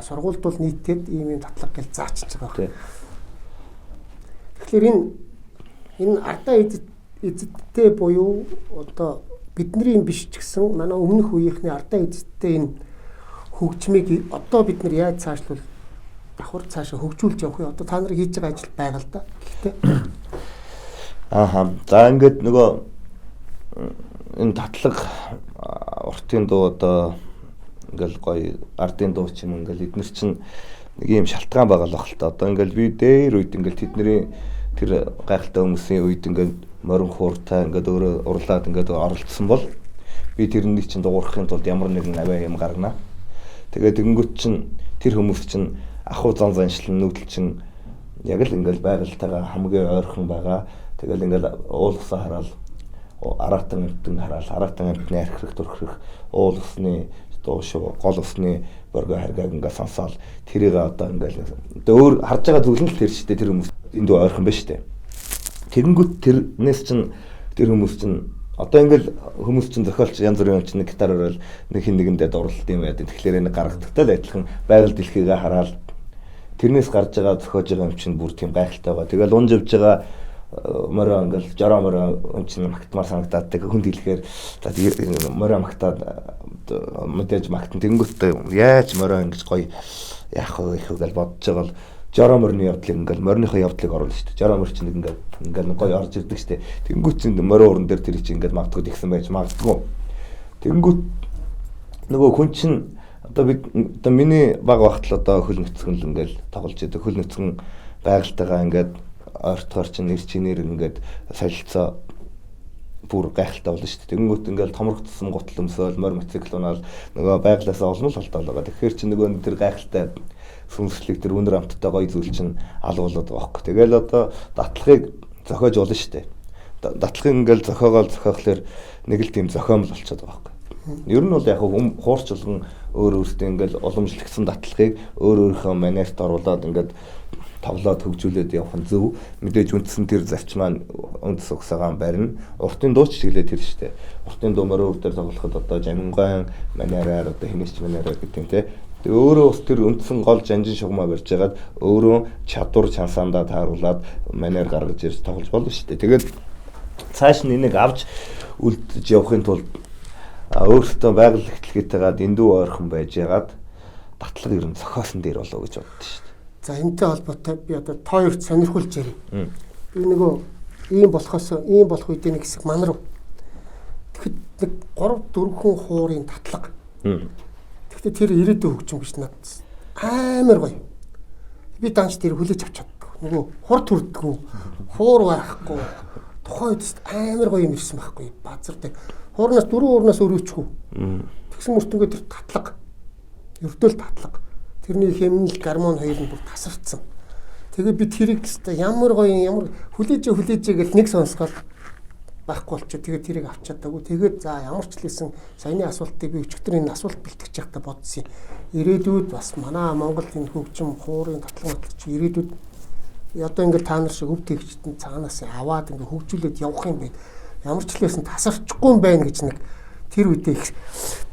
Сургуульд бол нийтдээ ийм татлага гэж заачиж байгаа. Тэгэхээр энэ ардаа эзэдтэй буюу одоо бидний биш ч гэсэн манай өмнөх үеийнхний ардаа эзэдтэй энэ хөгжмийг одоо бид нар яаж цаашлуул давхар цаашаа хөгжүүлж явах вэ? Одоо та нар хийж байгаа ажил байгаа л да. Гэхдээ за ингээд нөгөө энэ татлага уртын дуу одоо ингээл гоё ардын дуу ч юм ингээл эднэр чинь нэг юм шалтгаан байгаа л бахал та. Одоо ингээл би дээр үед ингээл тэдний тэр гайхалтай хүмүүсийн үед ингээд морин хууртай ингээд өөрөө урлаад ингээд оролцсон бол би тэрнийг чинь дуурахын тулд ямар нэгэн аваа юм гаргана. Тэгээд тэгэнгүүт чинь тэр хүмүүс чинь ахуй зан заншлан нүүдэл чинь яг л ингээд байгальтайгаа хамгийн ойрхон байгаа. Тэгэл ингээд уулсаа хараад аратан амтны хараад аратан амтны архирах төрхрөх уул усны дуушуу гол усны борго харгааг ингээд сонсоол тэрийг одоо ингээд өөр харж байгаа зүйл нь л тэр шүү дээ. Тэр хүмүүс энд ойрхон байна шүү дээ. Тэгэнгүүт тэрнээс чинь тэр хүмүүс чинь одоо ингээл хүмүүс чинь зохиолч янз бүрийн юм чинь нэг гитар орол нэг хин нэгэндээ дурлалт юм байдаг. Тэгэхээр энэ гаргадагтай л адилхан байгаль дэлхийгээ хараад тэрнээс гарч байгаа зохиож байгаа юм чинь бүр тийм гайхалтай байгаа. Тэгэл унж явж байгаа мороо ингээл жороо мороо юм чинь магтмаар санагдаад тэг хүнд хэлэхээр мороо магтаад мэдээж магтан тэгэнгүүтээ яаж мороо ингэж гоё яах вэ гэж бодож байгаа л жороо морины явдлыг ингээл мориныхоо явдлыг оруулна шүү дээ. Жороо мор чинь ингээл гоё орж ирдэг шүү дээ. Тэнгүүт чинь морин уран дээр тэр чинь ингээд магтгууд ихсэн байж магадгүй. Тэнгүүт нөгөө хүн чинь одоо бид одоо миний баг багт л одоо хөл нүцгэн л ингээл тоглож идэг. Хөл нүцгэн байгальтайгаа ингээд ойртохоор чинь нэр чинээр ингээд солилцоо бүр гайхалтай болно шүү дээ. Тэнгүүт ингээл томрогдсон гутал өмсөөл морь мотоцикл унаал нөгөө байглаасаа олон л алдаа байгаа. Тэгэхээр чи нөгөө тэр гайхалтай сүнслэг тэр өнөр амттай гоё зүйл чинь алуулаад байгаа хөөхгүй. Тэгэл одоо датлагыг зохиож болно шүү дээ. Датлагыг ингээл зохиохлоор нэг л тийм зохиомл болчиход байгаа хөөхгүй. Ер нь бол яг хуурч болгон өөр өөртөө ингээл уламжлагдсан датлагыг өөр өөрийнхөө манерт оруулаад ингээд тоглоод хөгжүүлээд явах нь зөв. Мэдээж үндсэн тэр зарч маань үндэс угсаагаан барина. Уртын дуу ч чиглээд тэр шүү дээ. Уртын дуу морин өөр дээр тоглоход одоо жамган манераар одоо хинээч манераар гэдэг юм те. Тэгээ өөрөө бас тэр үндсэн гол жанжин шугамаа барьж хагаад өөрөө чадвар чансаандаа тааруулаад манер гаргаж ирж тоглож болно шүү дээ. Тэгээд цааш нь энийг авч үлдэж явахын тулд өөртөө байгаль ихтлгээтэйгээд эндүү ойрхон байж ягаад татлага ер нь зохиосон дээр болоо гэж боддоо шүү дээ. за энэтэй холбоотой би одоо тооёрт сонирхуулж ярив. Би нөгөө ийм болох үед нэг хэсэг манар. Тэгэхэд нэг 3-4 хүн хуурын татлага. Тэгэхдээ тэр ирээдүйн хөгжим биш надад амар гоё. Би данч дээр хүлээж авч чаддаг. Нөгөө хур төрдгөө, хуур байхгүй. Тухайн үед амар гоё юм ирсэн байхгүй. Базар дээр хуурнаас 4 уурнаас өрөөчгүй. Тэгсэн мөртөнгөө тэр татлага. Ердөөл татлага. Тэрний хэмнэл гармон хоёр нь бүр тасарцсан. Тэгээ би тэрийг өстой ямар гоё ямар хүлээж гэл нэг сонсгол байхгүй болчих. Тэгээ тэрийг авч чадаагүй. Тэгээд за ямар ч л хэлсэн саяны асуултыг би өчигдөр энэ асуулт бэлтгэж явахдаа бодсон. Ирээдүйд бас манай Монгол энэ хөгжим хуурын татлага чи ирээдүйд одоо ингээд та нар шиг өв тэгчтэн цаанаас аваад ингээд хөгжүүлээд явах юм бэ. Ямар ч л хэлсэн тасарчихгүй юм байна гэж нэг тэр үедээ их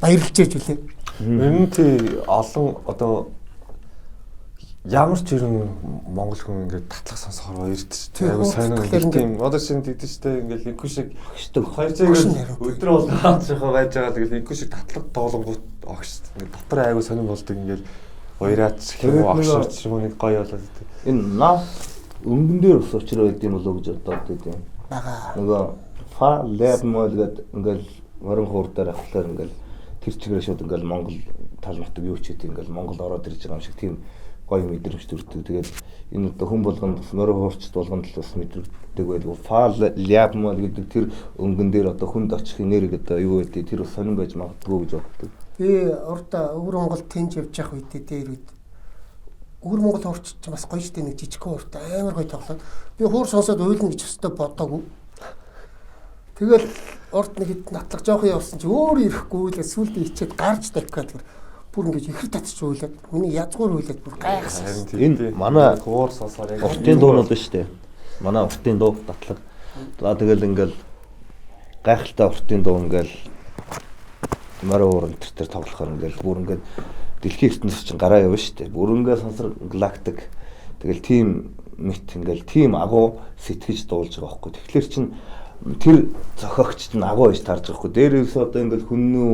баярлж ээж үлээ. Ер нь тий олон одоо ямар ч юм монгол хүн ингээд татлах сонсохоор ирдэж аюу сайн юм. Одоо шинэ тэгдэж штэ ингээд инкүү шиг өгчдөг. Хоёр цагаар өдөр болгоо хаачихаа байж байгаа. Тэгэл инкүү шиг татлах доолонгууд огш ингээд дотор аюу сонирн болдог ингээд хоёраач юм уу огшорч юм нэг гоё болоод. Энэ наа өнгөн дээр ус очроо байд юм болоо гэж бодоод байд юм. Бага. Нөгөө фа лэб мод гэдэг ингээл морин хуур дээр авахлаар ингээл тэр чигээр шууд ингээл Монгол тал нутаг юу ч гэдэг ингээл Монгол ороод ирж байгаа юм шиг тийм гоё мэдрэмж төрдөг. Тэгээд энэ одоо хүн болгонд морин хуурчд болгонд л бас мэдрэгддэг байдаг. Фа лэб мод гэдэг тэр өнгөн дээр одоо хүнд очих энерги одоо юу гэдэг тэр бас сонирн байж магадгүй гэж боддог. Би урдаа өвөр Монгол тэнж явж явах үедээ дээр үед өвөр Монгол хуурч ч бас гоё штэ нэг жижиг хууртай амар гоё тоглоод би хуур сонсоод уйлна гэж өстой бодоогүй. Тэгэл урд нэг хэд натлах жоохон явсан чи өөр ирэхгүй л сүлдээ ичээд гарч тавьгаад тэр бүр ингэж ихэр татчих уйлаад миний язгуур уйлаад бүр гайхсан. Энэ манай хуур сонсоор яг уртын дуунууд ба штэ. Манай уртын дуу татлаг. За тэгэл ингээл гайхалтай уртын дуу ингээл морин хуур тэр тоглохоор ингээл бүр ингээд дэлхийн ертөнцийн чинь гараа явна штэ. Бүр ингээд сансар галактик. Тэгэл тим мэт ингээл тим агуу сэтгэж дуулж байгаа байхгүй. Тэгэхээр чин тэр зохиогчд нь агуу иж тарж байгаа хгүй. Дээрээс одоо ингээл хүннүү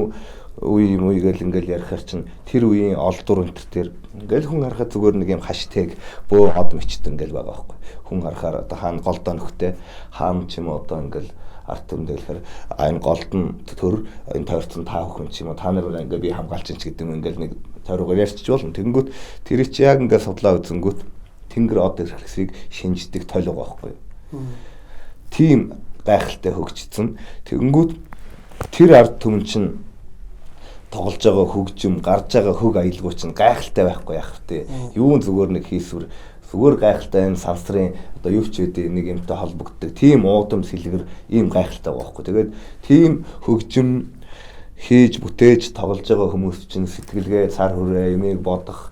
үе юм уу гэл ингээл ярихаар чинь тэр үеийн олдур өнтер дээр ингээл хүн харахад зүгээр нэг юм хаштаг бөө од мичт ингээл байгаа байхгүй. Хүн харахаар одоо хаана голдоо нөхтэй хаана ч юм уу одоо ингээл арт төмдөглөхөр энэ голдон төр энэ тойрцон та хүн ч юм уу та нар ингээ би хамгаалч ч гэдэг юм ингээл нэг тойргоор ярьчих болно. Тэнгүүт тэр чи яг ингээ судлаа үзэнгүүт тэнгэр од хэрэгсийг шинждэг тойл байгаа байхгүй. Тийм гайхалтай хөгжсөн. Тэнгүүд тэр ард түмэн чинь тоглож байгаа хөгжим, гарч байгаа хөг аялгуу чинь гайхалтай байхгүй яах вэ? Юун зүгээр нэг хийсвэр зүгээр гайхалтай энэ сансрын одоо юу ч үдээ нэг юмтай холбогддог. Тийм уудам сэлгэр ийм гайхалтай байхгүй. Тэгээд тийм хөгжим хийж бүтээж тоглож байгаа хүмүүс чинь сэтгэлгээ, цар хүрээ, юмыг бодох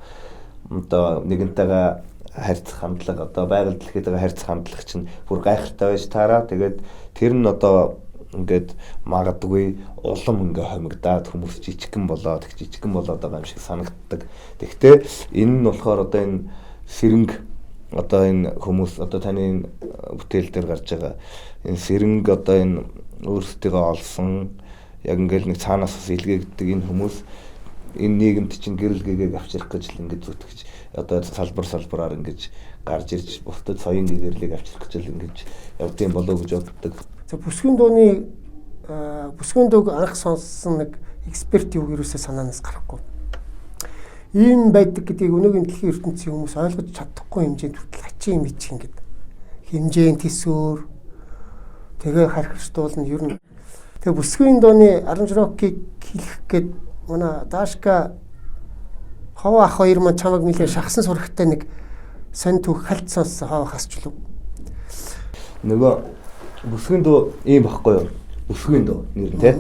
одоо нэгэнтэйгээ харьцах хандлага одоо байгаль дэлхийдээ харьцах хандлага чинь бүр гайхалтай байж таараа. Тэгээд тэр нь одоо ингээд магадгүй улам ингээ хомигдаад хүмүүс жижигхэн болоод байгаа юм шиг санагддаг. Тэгвэл энэ нь болохоор одоо энэ сэрэнг одоо энэ хүмүүс одоо таны бүтээл дээр гарч байгаа энэ сэрэнг одоо энэ өөрсдөө олсон яг ингээл нэг цаанаас бас илгээгддэг энэ хүмүүс энэ нийгэмд чинь гэрэл гэгээг авчрах гэж л ингэж зүтгэж одоо салбараар ингэж гарч ирж бусдад соён гэгэрлийг авчрах гэж л ингэж явдсан болоо гэж боддог. За бүсгүйн дууг анх сонссон нэг эксперт юу гэрээсээ санаанаас гарахгүй. Ийм байдаг гэдгийг өнөөгийн дэлхийн ертөнцийн хүмүүс ойлгож чадахгүй хэмжээнд хүртэл ачийн юм ич ингээд хэмжээнд төсөөр тэгээ хархирчдуулна ер нь. Тэгээ бүсгүйн дууны аранжировкийг хэлэх гээд манай Дашка ховоо ах хоёр маань чамайг нэлээд шахсан сурагтай нэг сонь түүх хальт сонссон ховоо хасч лөө. Нөгөө бүсгүйн дуу ийм багхгүй юу? Бүсгүйн дуу нэр нь тий.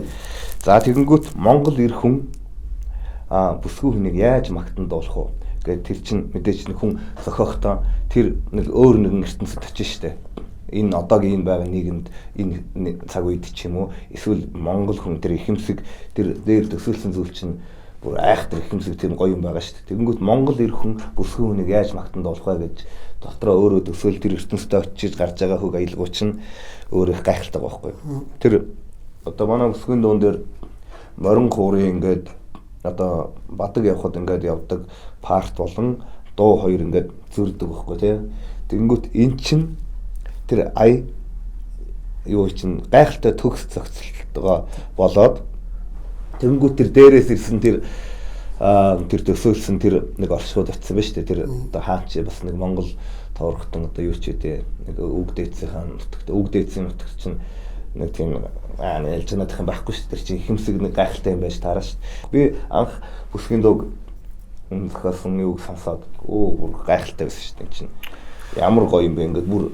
За тэгэнгүүт Монгол ирэх хүн бүсгүй хүнийг яаж магтан дуулах вэ? Гэт тэр чин мэдээч нэг хүн зохиохтой тэр нэг өөр нэгэн ертөнцид очиж штэ. Энэ одоогийн энэ байгаа нийгэмд энэ цаг үед ч юм уу эсвэл Монгол хүн тэр ихэмсэг тэр дээр төсөөлсөн зүйл чинь бүр айхтар ихэмсэг тийм гоё юм байгаа штэ. Тэгэнгүүт Монгол ирэх хүн бүсгүй хүнийг яаж магтан дуулах вэ гэж дотроо өөрөө төсөөл тэр ертөнцид очиж гарч байгаа хөг аялгуу чинь өөр их гайхалтай байхгүй. Тэр одоо манай бүсгүйн дуун дээр морин хуурын ингээд одоо бадаг явхад ингээд явдаг парт болон дуу хоёр ингээд зөрдөг байхгүй тий. Тэнгүүт эн чин тэр ая юу чин гайхалтай төгс зохицолтойгоо болоод тэнгүүт тэр дээрээс ирсэн тэр тэр төсөөлсөн тэр нэг оршууд очсон ба шүү дээ. Тэр одоо хаач бас нэг Монгол тоорхтон одоо юу ч үдээ нэг үг дээдсийнхаа нутагт үг дээдсийн нутагт чинь нэг тийм ялж надах юм байхгүй шүү дээ. Тэр чинь ихэмсэг нэг гайхалтай юм байж таараа шүү дээ. Би анх бүсгийн дууг өнөхөөсөн юуг сонсоод бүр гайхалтай байсан шүү дээ. Чинь ямар гоё юм бэ ингээд бүр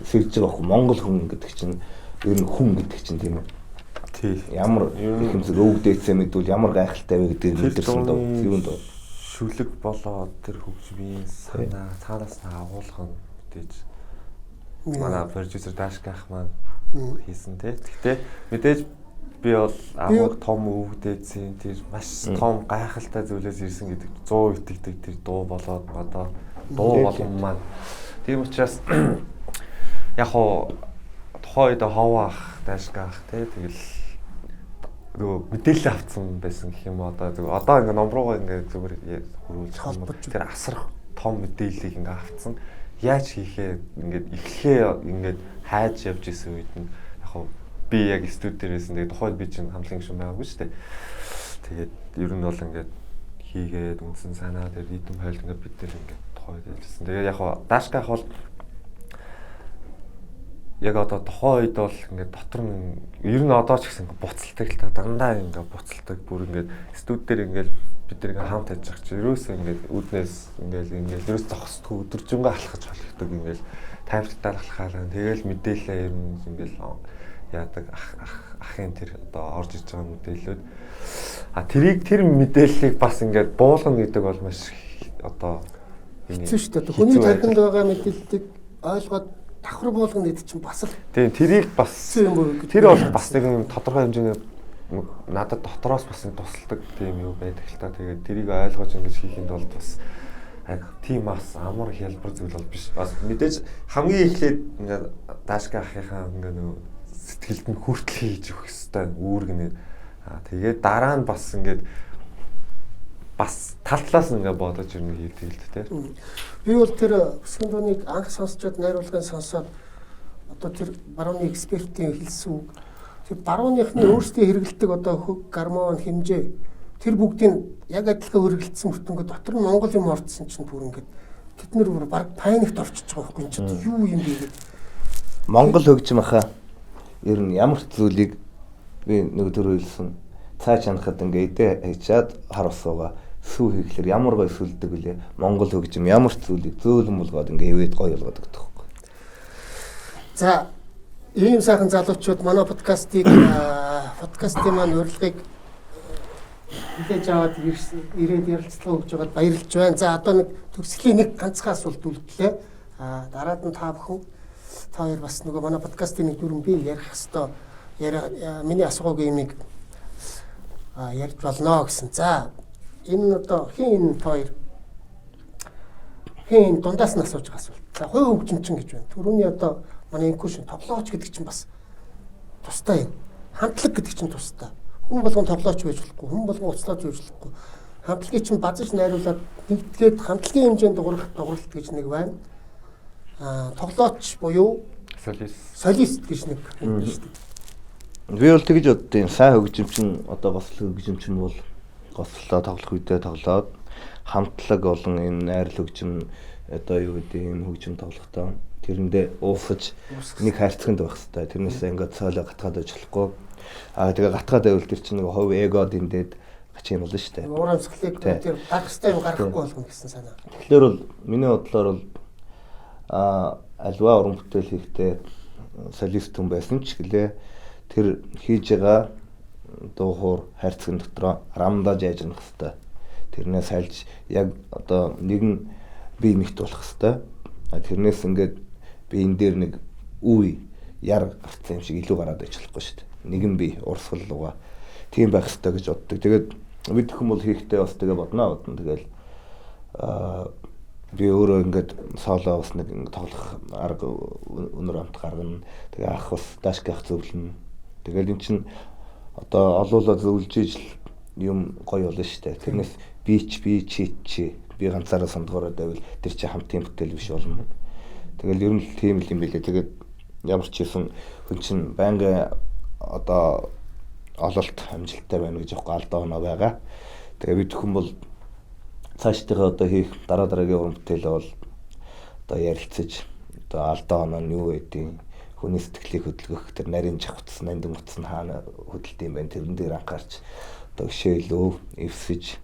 сэрж байгаа хөө Монгол хүн гэдэг чинь ер нь хүн гэдэг чинь тийм үү. Тий. Ямар ихэмсэг өвөг дээдсээ мэдвэл ямар гайхалтай вэ гэдгийг мэдэрсэн дөө. Юу дөө. Шүлэг болоод тэр хөгжмийн санаа цаанаас нь агуулгын мэдээж манай продюсер Дашках маань хийсэн тий. Гэхдээ мэдээж би бол агуулг том өвөг дээдсийн тэр маш том гайхалтай зүйлээс ирсэн гэдэг 100 итгэдэг тэр дуу болоод одоо дуу болгон маань. Тийм учраас яг хоо тухайд хаваах Дашках тий тэгэл нөгөө мэдээлэл авсан байсан гэх юм одоо ингээ ном руугаа ингээ зүгээр хөрвүүлж холбож тэр асрах том мэдээллийг ингээ авцсан яаж хийхээ ингээд эхлэхээ ингээд хайж явж исэн үед нь яг би яг студи дээр байсан. Тэгээд тухайд би чинь хамтлагийн гишүүн байгаагүй шүү дээ. Тэгээд ер нь бол ингээд хийгээд үнсэн санаа дээр ритм хойлд ингээд бид нар ингээд тухайд яжсэн. Тэгээд яг Дашках бол яг одоо тухайн үед бол ингээд дотор нь ер нь одоо ч гэсэн буцалдаг л та дандаа ингээд буцалдаг бүр ингээд студи дээр ингээд бид нэг хамт ажиллаж байгаа чи ерөөсөө ингээд үднээс ингээд ерөөс зогсдгүй өдөржингөө алхаж холигдог ингээд таймттай алхахаалаа тэгэл мэдээлэл ер нь ингээд яадаг ахын тэр одоо орж иж байгаа мэдээлэлүүд тэр мэдээллийг бас ингээд буулгана гэдэг бол маш одоо хэцүү шүү дээ. Хүний тархинд байгаа мэдээллийг ойлгоод давхар буулгана гэдэг чинь бас л тийм тэрийг бас тэр бол бас нэг юм тодорхой хэмжээний надад дотроос бас тусалдаг тийм юу байдаг л та. Тэгээд тэрийг ойлгож ингэж хийхэд бол бас яг тийм бас амар хялбар зүйл бол биш. Бас мэдээж хамгийн эхлээд ингээд Дашкахынхаа ингээд нөө сэтгэлд нь хүртэл хийж өгөх хэвээр үүргэнэ. Тэгээд дараа нь бас ингээд бас тал талаас нь ингээд бодож ирнэ хийдэг л дээ. Би бол тэр бүсгэн дууник анх сонсчод найруулгын сонсоод одоо тэр барууны экспертийн хэлсэн үг тэр барууныхны өөрсдөө хэрэгэлдэг одоо хөг гармон хэмжээ тэр бүгдийг яг адилхан хэрэгэлсэн мөртөнгө дотор нь Монгол юм орцсон чинь бүр ингээд тэд нэр бүр баг паникт орчиж байгаа байхгүй чинь юу юм бэ гэдэг. Монгол хөгжим хаа ер нь ямар ч зүйлийг би нэг төр хэлсэн цаа чанахад ингээд идэ хийчаад хар усууга сүү хийхлээр ямар гоё сүлдэг үлээ Монгол хөгжим ямар ч зүйлийг зөөлөн болгоод ингээд хөвөөд гоё болгоод өгдөг байхгүй. За ийм сайхан залуучууд манай подкастын маань урилгыг хүлээж аваад ирээд ярилцлага өгж байгаад баярлж байна. За одоо нэг төгсгөлийн нэг ганцхан асуулт үлдлээ. Дараад нь та бүхэн та хоёр бас нөгөө манай подкастын нэг дүрэн би ярих хэвээр миний асуугаагүй юмыг ярьж болно гэсэн. За энэ одоо хин хоёр хин дундаас нь асууж байгаа асуулт. За хувь хөгжимчин гэж байна. Түрүүний одоо манай инкушн тоглооч гэдэг чинь бас тустай юм. Хамтлаг гэдэг чинь тустай. Хүн болгон тоглооч байж болохгүй, хүн болгон уцлаач байж болохгүй. Хамтлагийг чинь базаж найруулад нэгдгээд хамтлагийн хэмжээнд дууралт гэж нэг байна. Тоглооч буюу солист гэж нэг юм байна шүү дээ. Би бол тэгж боддیں۔ Сайн хөгжимчин одоо гослол хөгжимчин бол гослоо тоглох үедээ тоглоод хамтлаг болон энэ найрал хөгжим одоо юу гэдэг юм хөгжим тоглохдоо тэрэндээ уусаж нэг хайрцагт байх хэрэгтэй. Тэрнээсээ ингээд цоолоо гатгаад байж болохгүй. Тэгээ гатгаад байвал тэр чинь нэг хувь эго дэндээд гачих юм болно шүү дээ. Уурам цэглэг тэр дагстай юм гарахгүй болгоно гэсэн санаа. Тэгэхээр бол миний бодлоор бол альва уран бүтээл хийхдээ солист хүн байсан ч гэлээ тэр хийж байгаа дуу хоор хайрцагт дотроо рамдаж яажрах хэрэгтэй. Тэрнээс хайлж яг одоо нэгэн бие мэгт болох хэрэгтэй. Тэрнээс ингээд би энэ дээр нэг үе яр гарцсан юм шиг илүү гараад байж болохгүй шүү дээ. Нэгэн бие урсгал руугаа тийм байх хэрэгтэй гэж боддог. Тэгээд бид хүмүүс бол хийхдээ бас тэгээ бодно. Тэгэл би өөрөө ингээд соло бас нэг тоглох арга өнөр амт гаргана. Тэгээ ах бас Дашках зөвлөнө. Тэгэл эн чинь одоо олуулаа зөвлөж ижил юм гоё болно шүү дээ. Тэрнээс би чи ганцаараа сондгороод байвал тэр чи хамтын бүтээл биш болно. Тэгэл ер нь тийм л юм билээ. Тэгээд ямар ч юм хүн чинь байнга одоо ололт амжилттай байна гэж явахгүй алдаа оноо байгаа. Тэгээ бид хүн бол цаашдаа одоо хийх дараагийн уран бүтээлээ бол одоо ярилцаж одоо алдаа оноо нь юу байдیں۔ Хүний сэтгэлийг хөдөлгөх тэр нарийн жавхц нандин утас нь хаана хөдөлт юм бэ? Тэрэн дээр анхаарч одоо гişээлөө эвсэж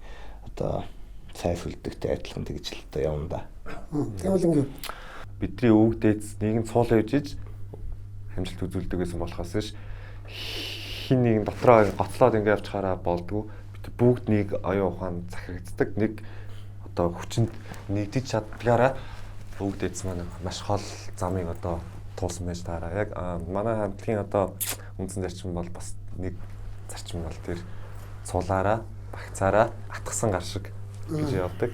одоо сайфулдагтай адилхан тэгж л одоо явна да. Тийм л ингэ. Бидний өвөг дээдс нэгэн цуул явж иж хамжилт үзүүлдэг гэсэн болохоос ш хин нэгэн дотроо гоцлоод ингэ явж хараа болдгоо бид бүгд нэг оюун ухаан захирагддаг нэг одоо хүчинд нэгдэж чаддгаараа өвөг дээдс маань маш хол замыг одоо туулсан байж таараа. Яг манай хамтлагийн одоо үндсэн зарчим бол бас нэг зарчим бол тэр цуулаараа багцаараа атгсан гар шиг гэж явдаг.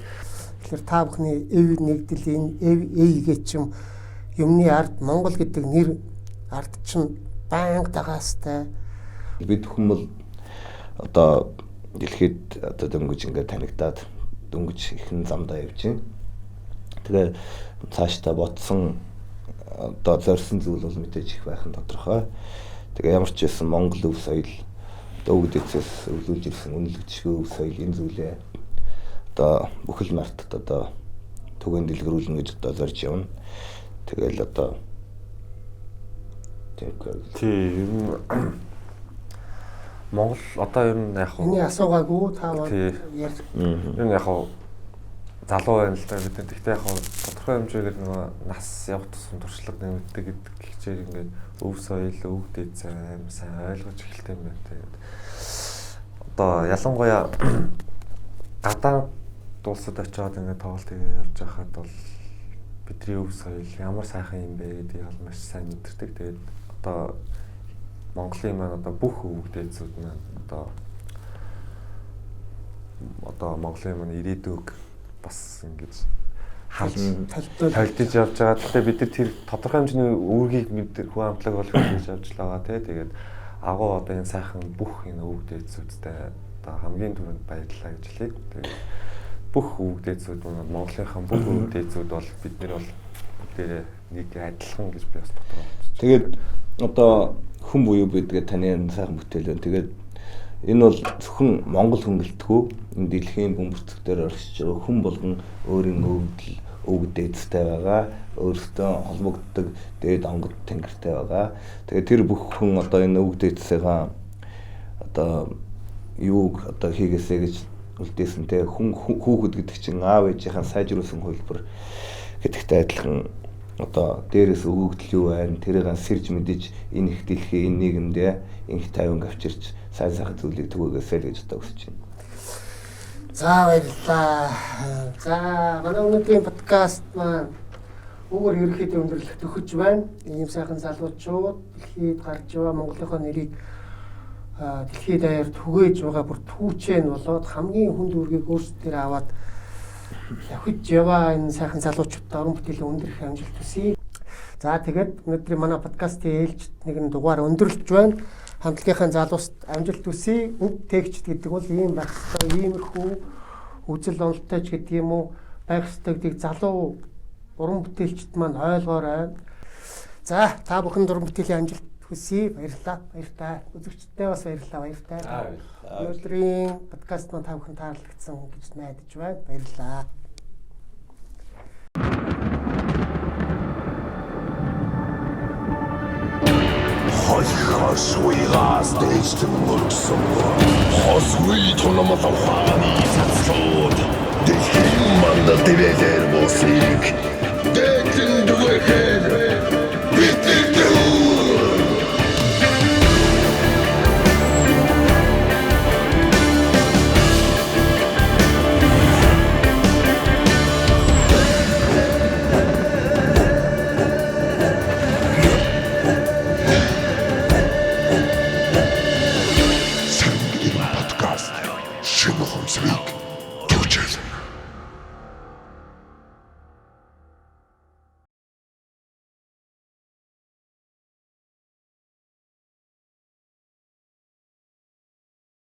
Тэгэхээр та бүхний эв нэгдэл эв ээгэчм юмны ард Монгол гэдэг нэр ард чинь байнга дагаастай. Бид хүмүүс одоо дэлхийд одоо дөнгөж ингээд танигдаад дөнгөж ихэн замдаа явж байна. Тэгээ цаашдаа ботсон одоо зорьсон зүйл бол мэдээж их байх нь тодорхой. Тэгээ ямар ч байсан Монгол өв соёл одоо өвөг дээдсээс өвлүүлж ирсэн үнэлэгдшгүй өв соёл энэ зүйлээ одоо бүхэл нартад одоо түгээн дэлгэрүүлнэ гэж одоо зорж явна. Тэгэл одоо тийм Монгол одоо ер нь яг Эний асуугаагүй та ярьж. Ер нь яг залуу байна л да бид. Гэхдээ яг тодорхой хэмжээгээр нөгөө нас явах тусам туршлага нэмэгддэг гэдэг хичээл ингээд өв соёл, өв дээдс аим сайн ойлгож эхэлтэй юм байна. Тэгээд одоо ялангуяа гадаа улсад очиод ингээд тоглолт хийгээд явж байхад бол бидний өв соёл ямар сайхан юм бэ гэдгийг бол маш сайн мэдэрдэг. Тэгээд одоо Монголын маань одоо бүх өвөг дээдсүүд маань одоо Монголын маань ирээдүйг бас ингэж талдж явж байгаа. Гэхдээ бид нар тэр тодорхой хэмжээний үүргийг мэдэр хүн амтлаг бол хийж явж л байгаа тий. Тэгээд агуу одоо энэ сайхан бүх энэ өвөг дээдсүүдтэй одоо хамгийн түрүүнд баярлалаа гэж хэлье. Тэгээд бүх өвөг дээдсүүд Монголынхаа бүх өвөг дээдсүүд бол бид нар бол бүгдээрээ нэг адилхан гэж би бас бодлоо. Тэгээд одоо хүн буюу бидгээ таны сайхан бүтээл байна. Тэгээд энэ бол зөвхөн Монгол хөнгөлтгөө энэ дэлхийн бөмбөрцөгдөр оршиж байгаа хүн болгон өөрийн өвөг дээдстэй байгаа. Өөрсдөө холбогддог дээд онгод тэнгэртэй байгаа. Тэгээд тэр бүх хүн одоо энэ өвөг дээдсээгаа одоо юуг одоо хийгээсэй гэж үлдээсэнтэй хүн хүүхэд гэдэг чинь аав ээжийнхэн сайжруулсан хөлбөр гэдэгтэй адилхан одоо дээрээс өгөгдөл юу байна тэрийг сэрж мэдэж энэ их дэлхий энэ нийгэмдээ инх тайван авчирч сайн сайхан зүйлийг түгээгээсэй гэж одоо хүсэж байна. За баярлалаа. За манай өнөөдрийн подкаст маань өгөр ерөнхийдөө өндөрлөх төхөж байна. Ийм сайхан залуучууд дэлхийд гарч байгаа Монголынхоо нэрийг дэлхийд даяар түгээж байгаа бүр түүчэн болоод хамгийн хүнд үүргийг өөрсдөө аваад явж яваа энэ сайхан залуучуудаа уран бүтээлийн өндөр их амжилт хүсье. За тэгээд өнөөдрийн манай подкастын ээлжид нэгэн дугаар өндөрлөж байна. Хамтлагийнхаа залууст амжилт хүсье. Үг тээгчд гэдэг бол ийм байх ёстой, иймэрхүү үзэл онолтой ч гэдэг юм уу байх ёстой гэдгийг залуу уран бүтээлчд маань ойлгоорой. За та бүхэнд уран бүтээлийн амжилт хүсье. Баярлалаа. Баяртай. Үзэгчдээ бас баярлалаа. Баяртай. Өнөөдрийн подкаст маань та бүхэн таалагдсан гэж найдаж байна. Баярлалаа. Хойхошуйгаас дэжтэн мөргсөн хосгүй тунамал ухааны цацлууд дэлхийн манда дэвэлэр босыг